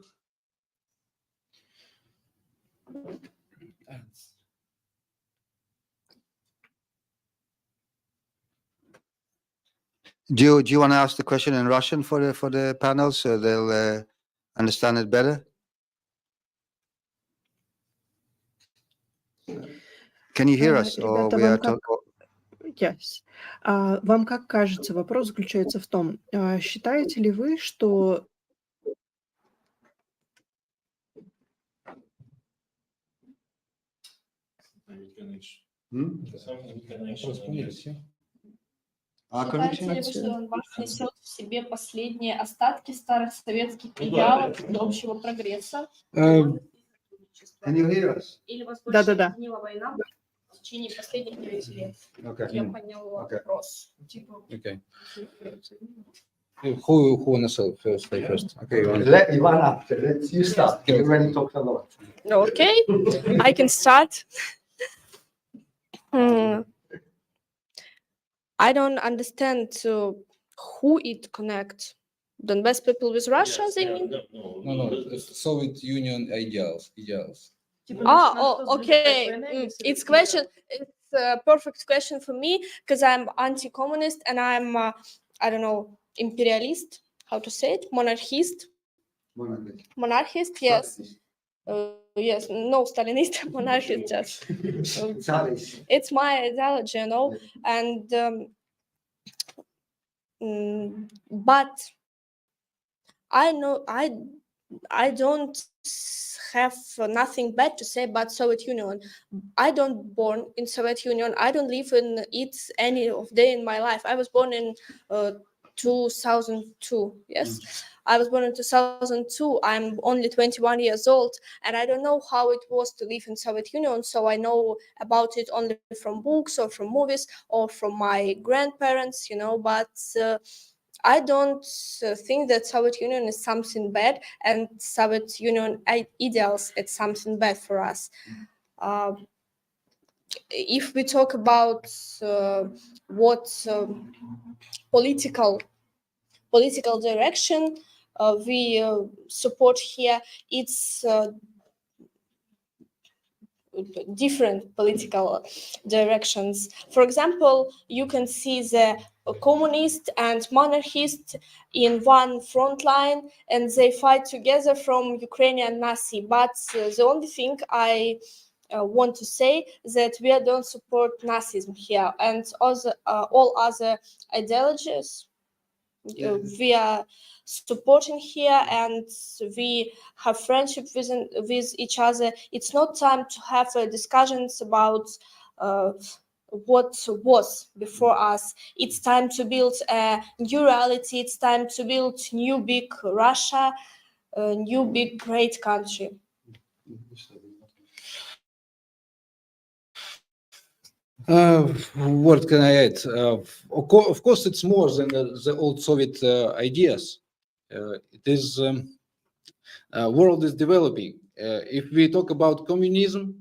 Do you want to ask the question in Russian for the panel so they'll understand it better? Can you hear us? Or Ребята, we are вам как... Yes. Вам как кажется, вопрос заключается в том, считаете ли вы, что Считаете ли вы, что Донбасс несет в себе последние остатки старых советских идеалов общего прогресса? Can you hear us? Или вас больше Да-да-да. объединила война в течение последних 9 лет? Okay. Я поняла вопрос. Типа... Okay. Who wanna say first? Okay, Let Ivana, let you start. You already talked a lot. Okay, I can start. I don't understand who it connects. Donbass people with Russia, they mean? No, Soviet Union ideals. Okay. It's a perfect question for me because I'm anti-communist and I'm, I don't know, imperialist. How to say it? Monarchist. Monarchist, yes. Yes, no Stalinist, monarchist. Just it's my ideology, you know, and but I know I don't have nothing bad to say about Soviet Union. I don't born in Soviet Union. I don't live in it any of day in my life. I was born in 2002. Yes, I was born in 2002. I'm only 21 years old, and I don't know how it was to live in Soviet Union. So I know about it only from books or from movies or from my grandparents, you know. But I don't think that Soviet Union is something bad, and Soviet Union ideals it's something bad for us. If we talk about what political direction we support here, it's different political directions. For example, you can see the communist and monarchist in one front line and they fight together from Ukrainian Nazi. But the only thing I want to say that we don't support Nazism here, and all other ideologies we are supporting here, and we have friendship with each other. It's not time to have discussions about what was before us. It's time to build a new reality. It's time to build new big Russia, a new big great country. What can I add? Of course, it's more than the old Soviet ideas. It is world is developing. If we talk about communism,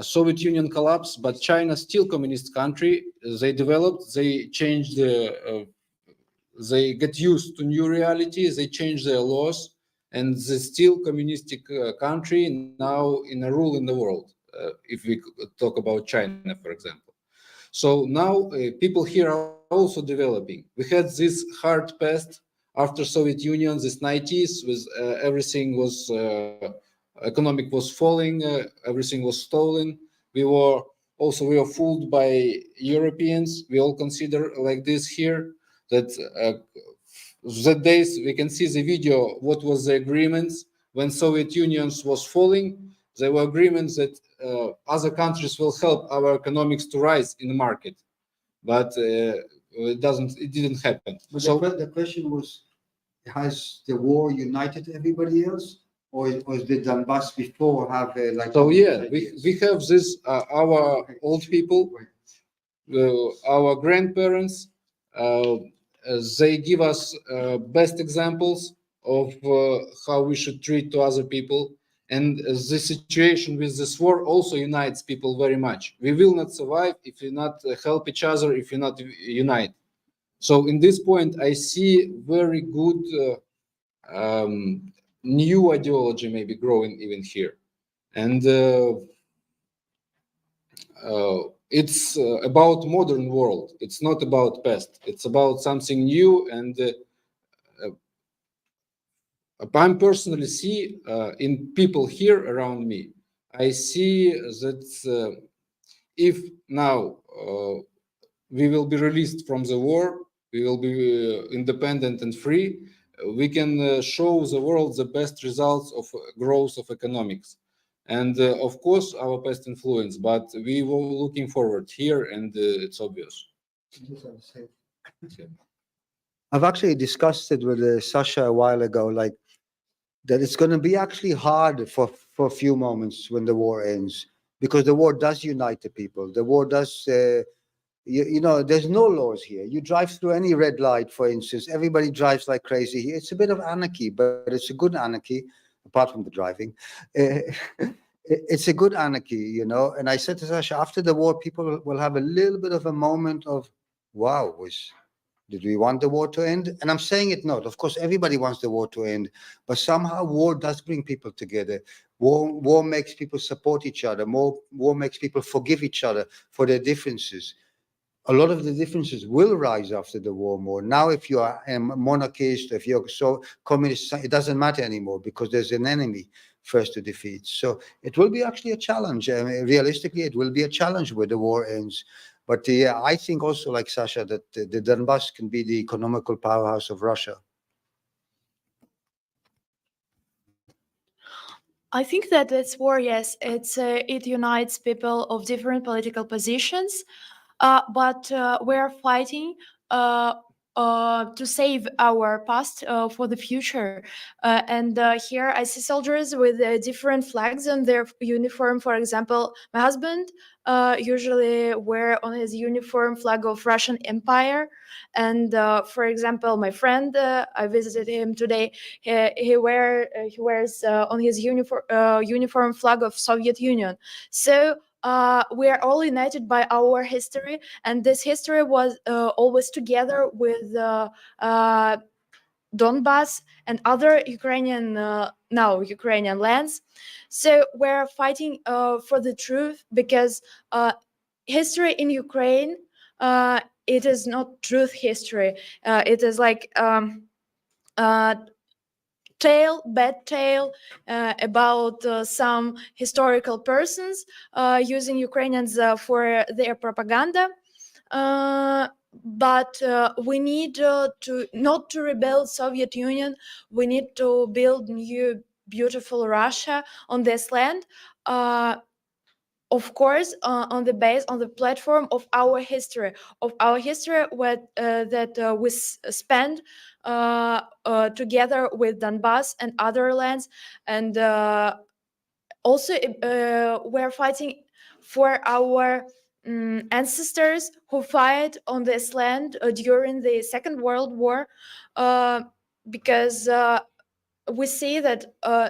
Soviet Union collapsed, but China still communist country. They developed, they changed they get used to new reality, they change their laws, and they still communistic country now in a rule in the world. If we talk about China, for example. So now people here are also developing. We had this hard past after Soviet Union, this 90s, with everything was economic was falling, everything was stolen. We were fooled by Europeans. We all consider like this here that that days we can see the video. What was the agreements when Soviet Union was falling? There were agreements that other countries will help our economics to rise in the market, but it didn't happen. But So the question was, has the war united everybody else, or did Donbass before have like? so yeah, we have this our old people, our grandparents. They give us best examples of how we should treat to other people. And the situation with this war also unites people very much. We will not survive if we not help each other, if we not unite. So in this point, I see very good new ideology maybe growing even here. And it's about modern world. It's not about past. It's about something new. And I personally see in people here around me, I see that if now we will be released from the war, we will be independent and free, we can show the world the best results of growth of economics. And of course, our past influence, but we were looking forward here, and it's obvious. I've actually discussed it with Sasha a while ago, like that it's going to be actually hard for a few moments when the war ends, because the war does unite the people. The war does, you know, there's no laws here. You drive through any red light, for instance, everybody drives like crazy here. It's a bit of anarchy, but it's a good anarchy, apart from the driving. It's a good anarchy, you know. And I said to Sasha, after the war, people will have a little bit of a moment of, wow, did we want the war to end? And I'm saying it not. Of course, everybody wants the war to end, but somehow war does bring people together. War makes people support each other. War makes people forgive each other for their differences. A lot of the differences will rise after the war more. Now, if you are a monarchist, if you're so communist, it doesn't matter anymore because there's an enemy first to defeat. So it will be actually a challenge. I mean, realistically, it will be a challenge where the war ends. But yeah, I think also, like Sasha, that the Donbass can be the economical powerhouse of Russia. I think that this war, yes, it unites people of different political positions, but we're fighting to save our past for the future. And here I see soldiers with different flags on their uniform. For example, my husband usually wear on his uniform flag of Russian Empire. And for example, my friend, I visited him today. He wears on his uniform flag of Soviet Union. So we are all united by our history, and this history was always together with Donbass and other Ukrainian now Ukrainian lands. So we're fighting for the truth, because history in Ukraine, it is not truth history. It is like bad tale about some historical persons using Ukrainians for their propaganda. But we need to not to rebuild Soviet Union. We need to build new beautiful Russia on this land. Of course, on the platform of our history, that we spend together with Donbass and other lands. And also we're fighting for our ancestors who fight on this land during the Second World War, because we see that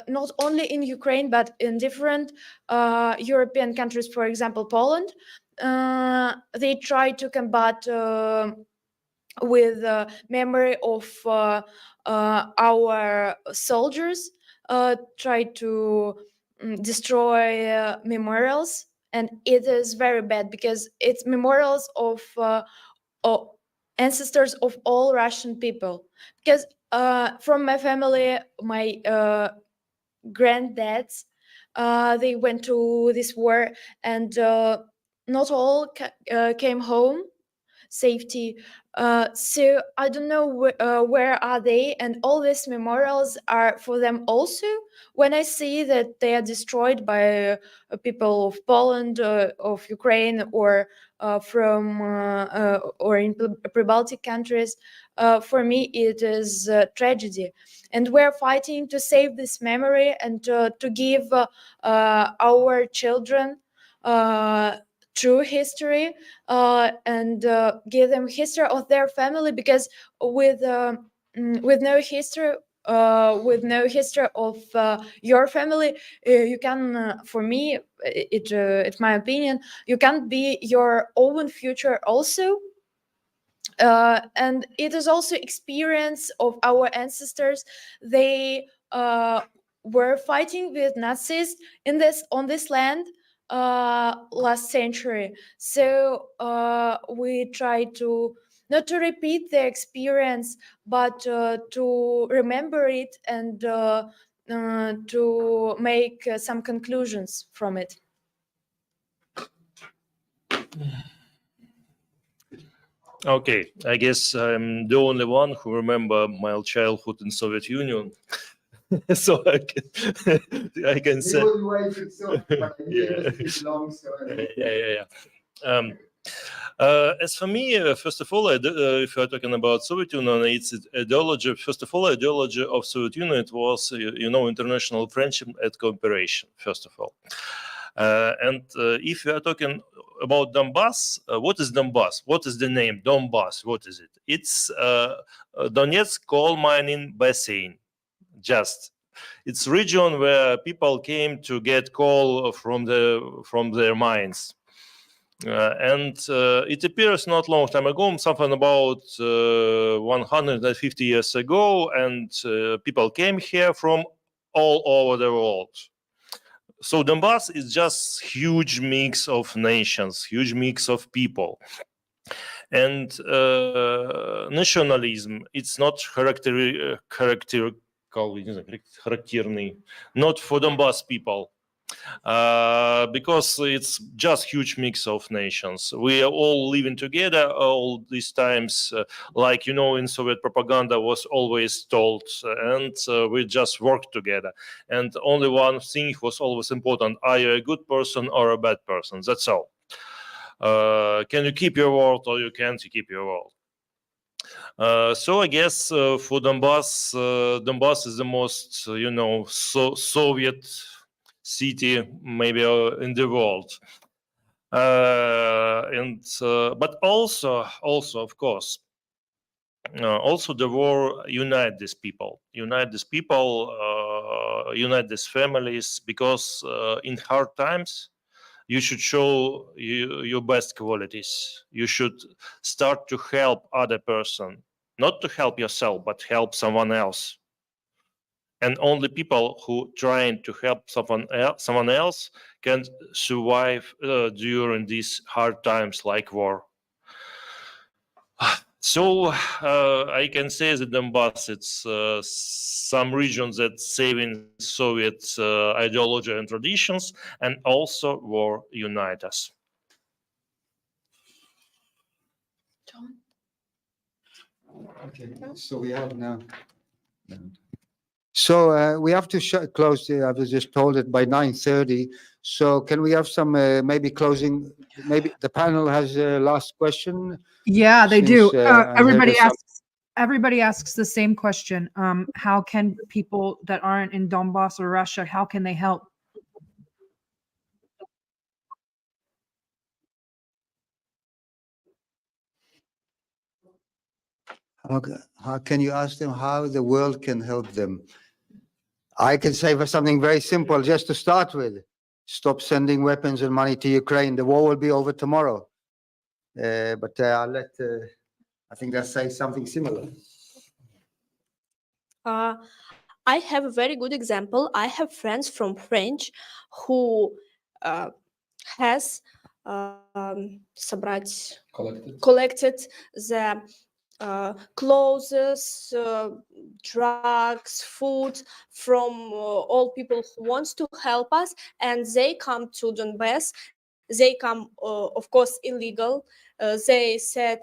not only in Ukraine but in different European countries, for example Poland, they try to combat with memory of our soldiers, try to destroy memorials, and it is very bad because it's memorials of ancestors of all Russian people. Because from my family, my granddads, they went to this war, and not all came home safety. So I don't know where are they, and all these memorials are for them also. When I see that they are destroyed by people of Poland, of Ukraine, or from or in Pre-Baltic countries, for me it is a tragedy, and we're fighting to save this memory and to give our children true history, and give them history of their family, because with no history, with no history of your family, you can, for me, it's my opinion, you can't be your own future also. And it is also experience of our ancestors. They were fighting with Nazis on this land last century. So we try to not to repeat the experience, but to remember it and to make some conclusions from it. Okay, I guess I'm the only one who remember my childhood in Soviet Union. So I can say. Yeah. As for me, first of all, if you're talking about Soviet Union, its ideology. First of all, ideology of Soviet Union, it was international friendship and cooperation. First of all, and if you are talking about Donbass, what is Donbass? What is the name Donbass? What is it? It's Donetsk coal mining basin. Just it's region where people came to get coal from their mines. And it appears not long time ago, something about 150 years ago, and people came here from all over the world. So Donbass is just huge mix of nations, huge mix of people. And nationalism, it's not characteristic, not for Donbass people. Because it's just huge mix of nations. We are all living together all these times, like in Soviet propaganda was always told, and we just work together. And only one thing was always important: are you a good person or a bad person? That's all. Can you keep your word or you can't keep your word? So I guess for Donbass, Donbass is the most Soviet city maybe in the world, but also of course also the war unite these people, unite these families, because in hard times you should show your best qualities. You should start to help other person, not to help yourself but help someone else. And only people who trying to help someone else can survive during these hard times like war. So I can say that Donbass, it's some regions that saving Soviet ideology and traditions, and also war unite us. Okay, so we have now. So we have to close. I was just told it by 9:30. So can we have some maybe closing? Maybe the panel has a last question. Yeah, they do. Some- Everybody asks the same question. How can people that aren't in Donbass or Russia, how can they help? How can you ask them how the world can help them? I can say for something very simple, just to start with. Stop sending weapons and money to Ukraine. The war will be over tomorrow. But I'll let, I think they'll say something similar. I have a very good example. I have friends from French who has collected the clothes, drugs, food from all people who wants to help us, and they come to Donbass. They come, of course, illegal. They said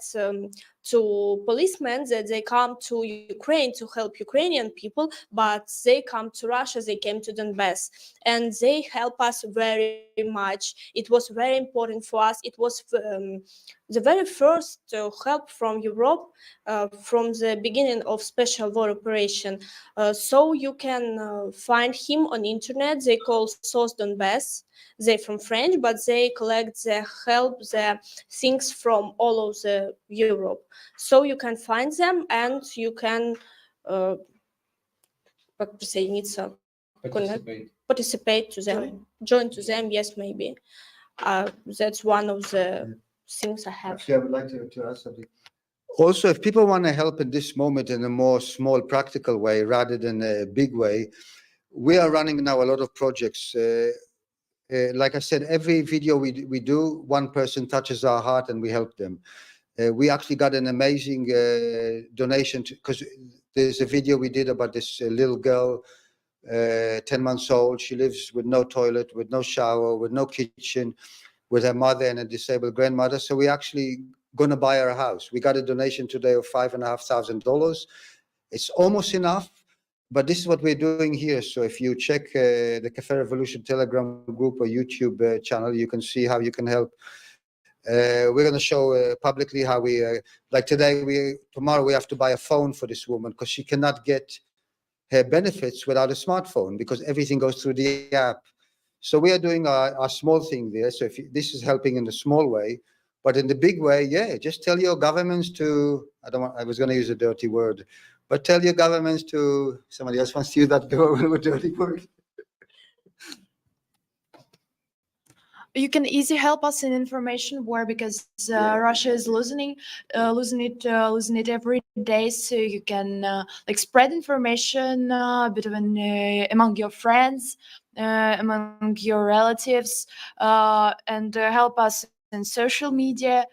to policemen that they come to Ukraine to help Ukrainian people, but they come to Russia. They came to Donbass, and they help us very much. It was very important for us. It was the very first help from Europe from the beginning of special war operation. So you can find him on internet. They call SOS Donbass. They're from French, but they collect the help, the things from all of the Europe. So you can find them, and you can participate to them, join to them. Yes, maybe. That's one of the things I have. Actually, I would like to ask something. Also, if people want to help in this moment in a more small, practical way rather than a big way, we are running now a lot of projects. Like I said, every video we do, one person touches our heart and we help them. We actually got an amazing donation because there's a video we did about this little girl, 10 months old. She lives with no toilet, with no shower, with no kitchen, with her mother and a disabled grandmother. So we actually going to buy her a house. We got a donation today of $5,500. It's almost enough, but this is what we're doing here. So if you check the Cafe Revolution Telegram group or YouTube channel, you can see how you can help. We're going to show publicly how we, like today, tomorrow we have to buy a phone for this woman because she cannot get her benefits without a smartphone because everything goes through the app. So we are doing our small thing there. So if this is helping in the small way, but in the big way, yeah, just tell your governments to, I was going to use a dirty word, but tell your governments to, somebody else wants to use that dirty word. You can easily help us in information war because Russia is losing it every day. So you can like spread information between among your friends, among your relatives, and help us in social media.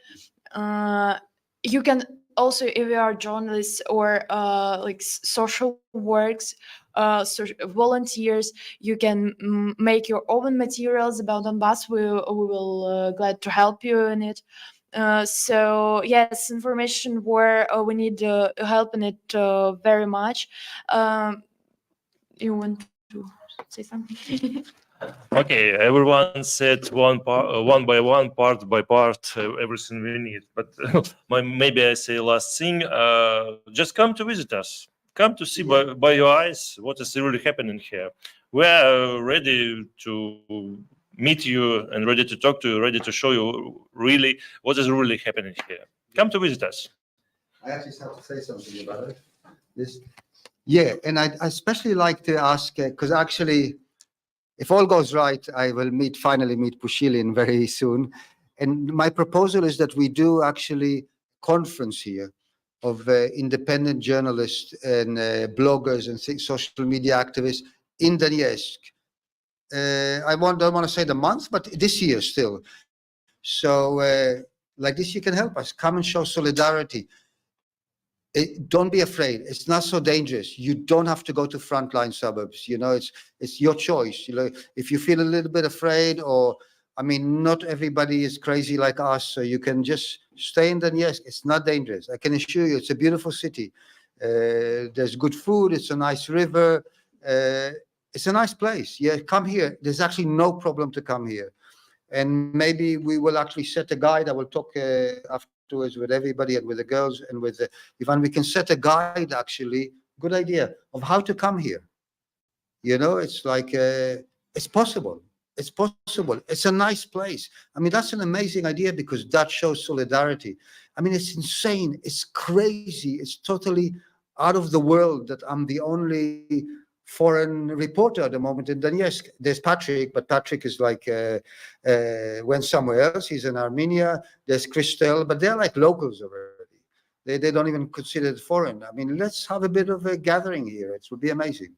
You can also, if you are journalists or like social works, volunteers, you can make your own materials about Donbass. We will glad to help you in it. So yes, information war, we need help in it very much. You want to say something? Okay, everyone said one by one, part by part, everything we need. But maybe I say last thing. Just come to visit us. Come to see by your eyes what is really happening here. We are ready to meet you and ready to talk to you, ready to show you really what is really happening here. Come to visit us. I actually have to say something about it. Yeah, and I especially like to ask, because actually, if all goes right, I will finally meet Pushilin very soon. And my proposal is that we do actually conference here of independent journalists and bloggers and social media activists in Donetsk. I don't want to say the month, but this year still. So like this, you can help us. Come and show solidarity. Don't be afraid. It's not so dangerous. You don't have to go to frontline suburbs. You know, it's your choice. You know, if you feel a little bit afraid, or I mean, not everybody is crazy like us, so you can just stay in Donetsk. It's not dangerous. I can assure you, it's a beautiful city. There's good food. It's a nice river. It's a nice place. Yeah, come here. There's actually no problem to come here. And maybe we will actually set a guide. I will talk afterwards with everybody and with the girls and with Ivan. We can set a guide, actually, good idea, of how to come here. You know, it's like, it's possible. It's possible. It's a nice place. I mean, that's an amazing idea because that shows solidarity. I mean, it's insane. It's crazy. It's totally out of the world that I'm the only foreign reporter at the moment in Donetsk. There's Patrick, but Patrick is like went somewhere else. He's in Armenia. There's Christelle, but they're like locals already. They don't even consider it foreign. I mean, let's have a bit of a gathering here. It would be amazing.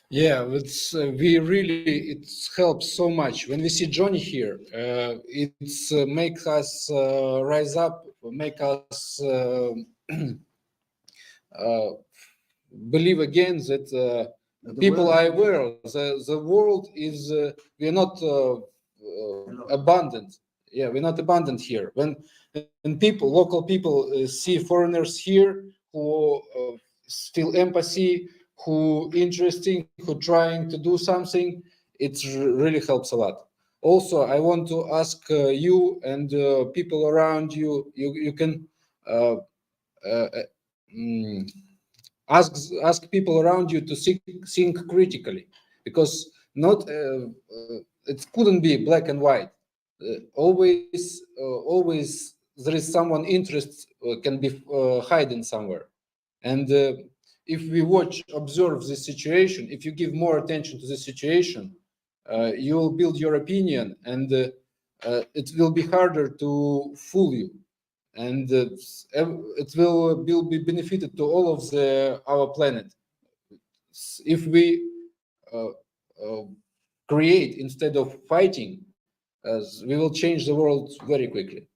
Yeah, it's it helps so much when we see Johnny here. It's make us rise up, make us believe again that people are aware. The world is we're not abundant. Yeah, we're not abundant here. When local people see foreigners here who feel empathy, who interesting, who trying to do something, it really helps a lot. Also, I want to ask you and people around you, you can ask people around you to think critically, because not it couldn't be black and white. Always there is someone interest can be hidden somewhere, and if we observe this situation, if you give more attention to the situation, you will build your opinion, and it will be harder to fool you, and it will be benefited to all of our planet if we create instead of fighting. We will change the world very quickly.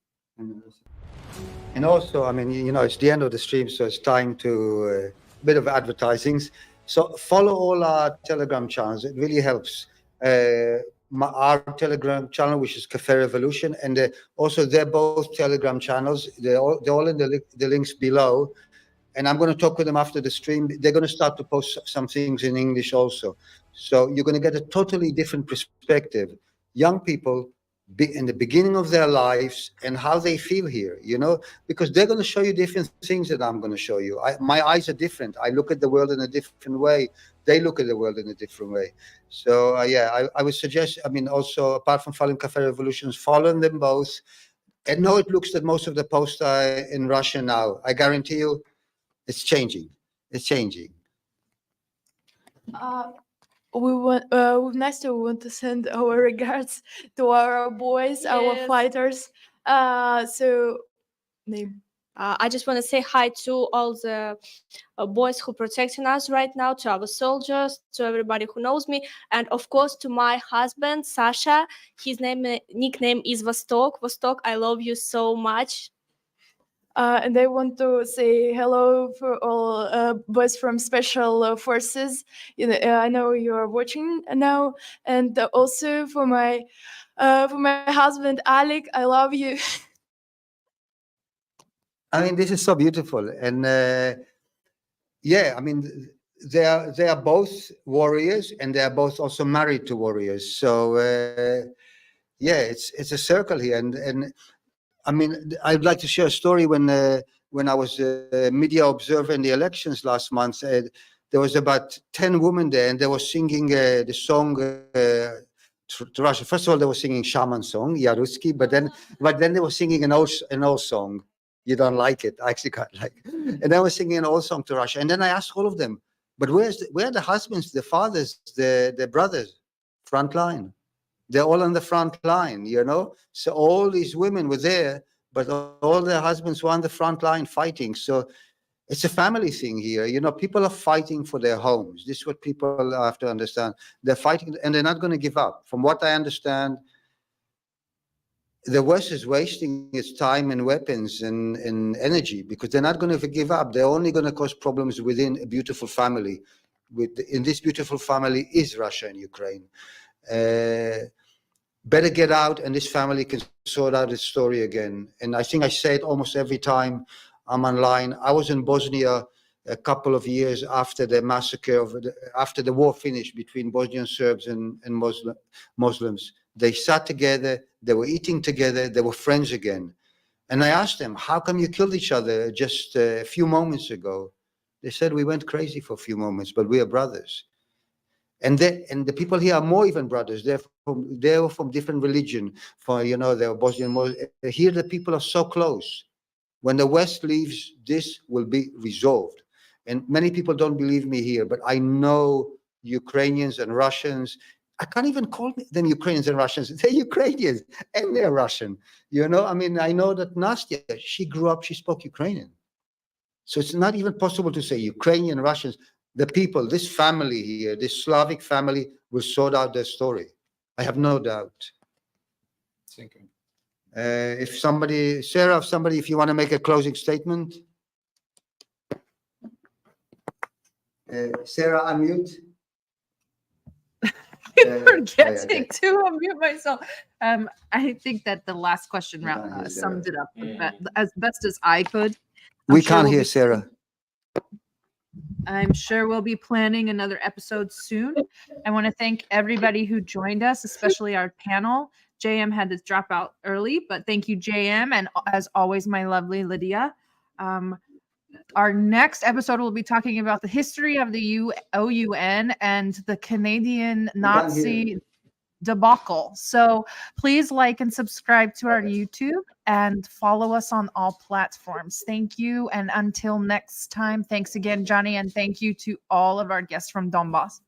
And also, I mean, you know, it's the end of the stream, so it's time to a bit of advertisings. So follow all our Telegram channels. It really helps. Our Telegram channel, which is Cafe Revolution, and also they're both Telegram channels. They're all in the links below. And I'm going to talk with them after the stream. They're going to start to post some things in English also. So you're going to get a totally different perspective. Young people in the beginning of their lives and how they feel here, you know, because they're going to show you different things that I'm going to show you. My eyes are different. I look at the world in a different way. They look at the world in a different way. So yeah, I would suggest, I mean, also apart from following Cafe Revolutions, following them both. And know it looks that most of the posts are in Russian now. I guarantee you it's changing. It's changing. We want with Nastya, we want to send our regards to our boys, our Yes. fighters. So name. I just want to say hi to all the boys who protecting us right now, to our soldiers, to everybody who knows me, and of course to my husband Sasha. His nickname is Vostok. Vostok, I love you so much. And I want to say hello for all boys from Special Forces. You know, I know you are watching now, and also for my husband Alec. I love you. I mean, this is so beautiful, and yeah, I mean, they are both warriors, and they are both also married to warriors. So yeah, it's a circle here, and I mean, I'd like to share a story when I was a media observer in the elections last month. There was about 10 women there, and they were singing the song to Russia. First of all, they were singing shaman song, Yaruski, but then they were singing an old song. You don't like it. I actually quite like it. And they were singing an old song to Russia. And then I asked all of them, but where are the husbands, the fathers, the brothers? Frontline. They're all on the front line, you know? So all these women were there, but all their husbands were on the front line fighting. So it's a family thing here. You know, people are fighting for their homes. This is what people have to understand. They're fighting, and they're not going to give up. From what I understand, the West is wasting its time and weapons and energy because they're not going to give up. They're only going to cause problems within a beautiful family. In this beautiful family is Russia and Ukraine. Better get out, and this family can sort out its story again. And I think I say it almost every time I'm online. I was in Bosnia a couple of years after the massacre after the war finished between Bosnian Serbs and Muslims. They sat together, they were eating together, they were friends again. And I asked them, how come you killed each other just a few moments ago? They said, we went crazy for a few moments, but we are brothers. And the people here are more even brothers. They're from different religion. They're Bosnian. Here the people are so close. When the West leaves, this will be resolved. And many people don't believe me here, but I know Ukrainians and Russians. I can't even call them Ukrainians and Russians. They're Ukrainians and they're Russian. I know that Nastya, she grew up, she spoke Ukrainian. So it's not even possible to say Ukrainian, Russians. The people, this family here, this Slavic family will sort out their story. I have no doubt. Thank you. If you want to make a closing statement. Sarah, unmute. Forgetting to unmute myself. I think that the last question round summed it up as best as I could. We can't hear Sarah. I'm sure we'll be planning another episode soon. I want to thank everybody who joined us, especially our panel. JM had to drop out early, but thank you, JM. And as always, my lovely Lydia. Our next episode will be talking about the history of the OUN and the Canadian Nazi debacle. So please like and subscribe to our YouTube and follow us on all platforms. Thank you. And until next time, thanks again, Johnny. And thank you to all of our guests from Donbass.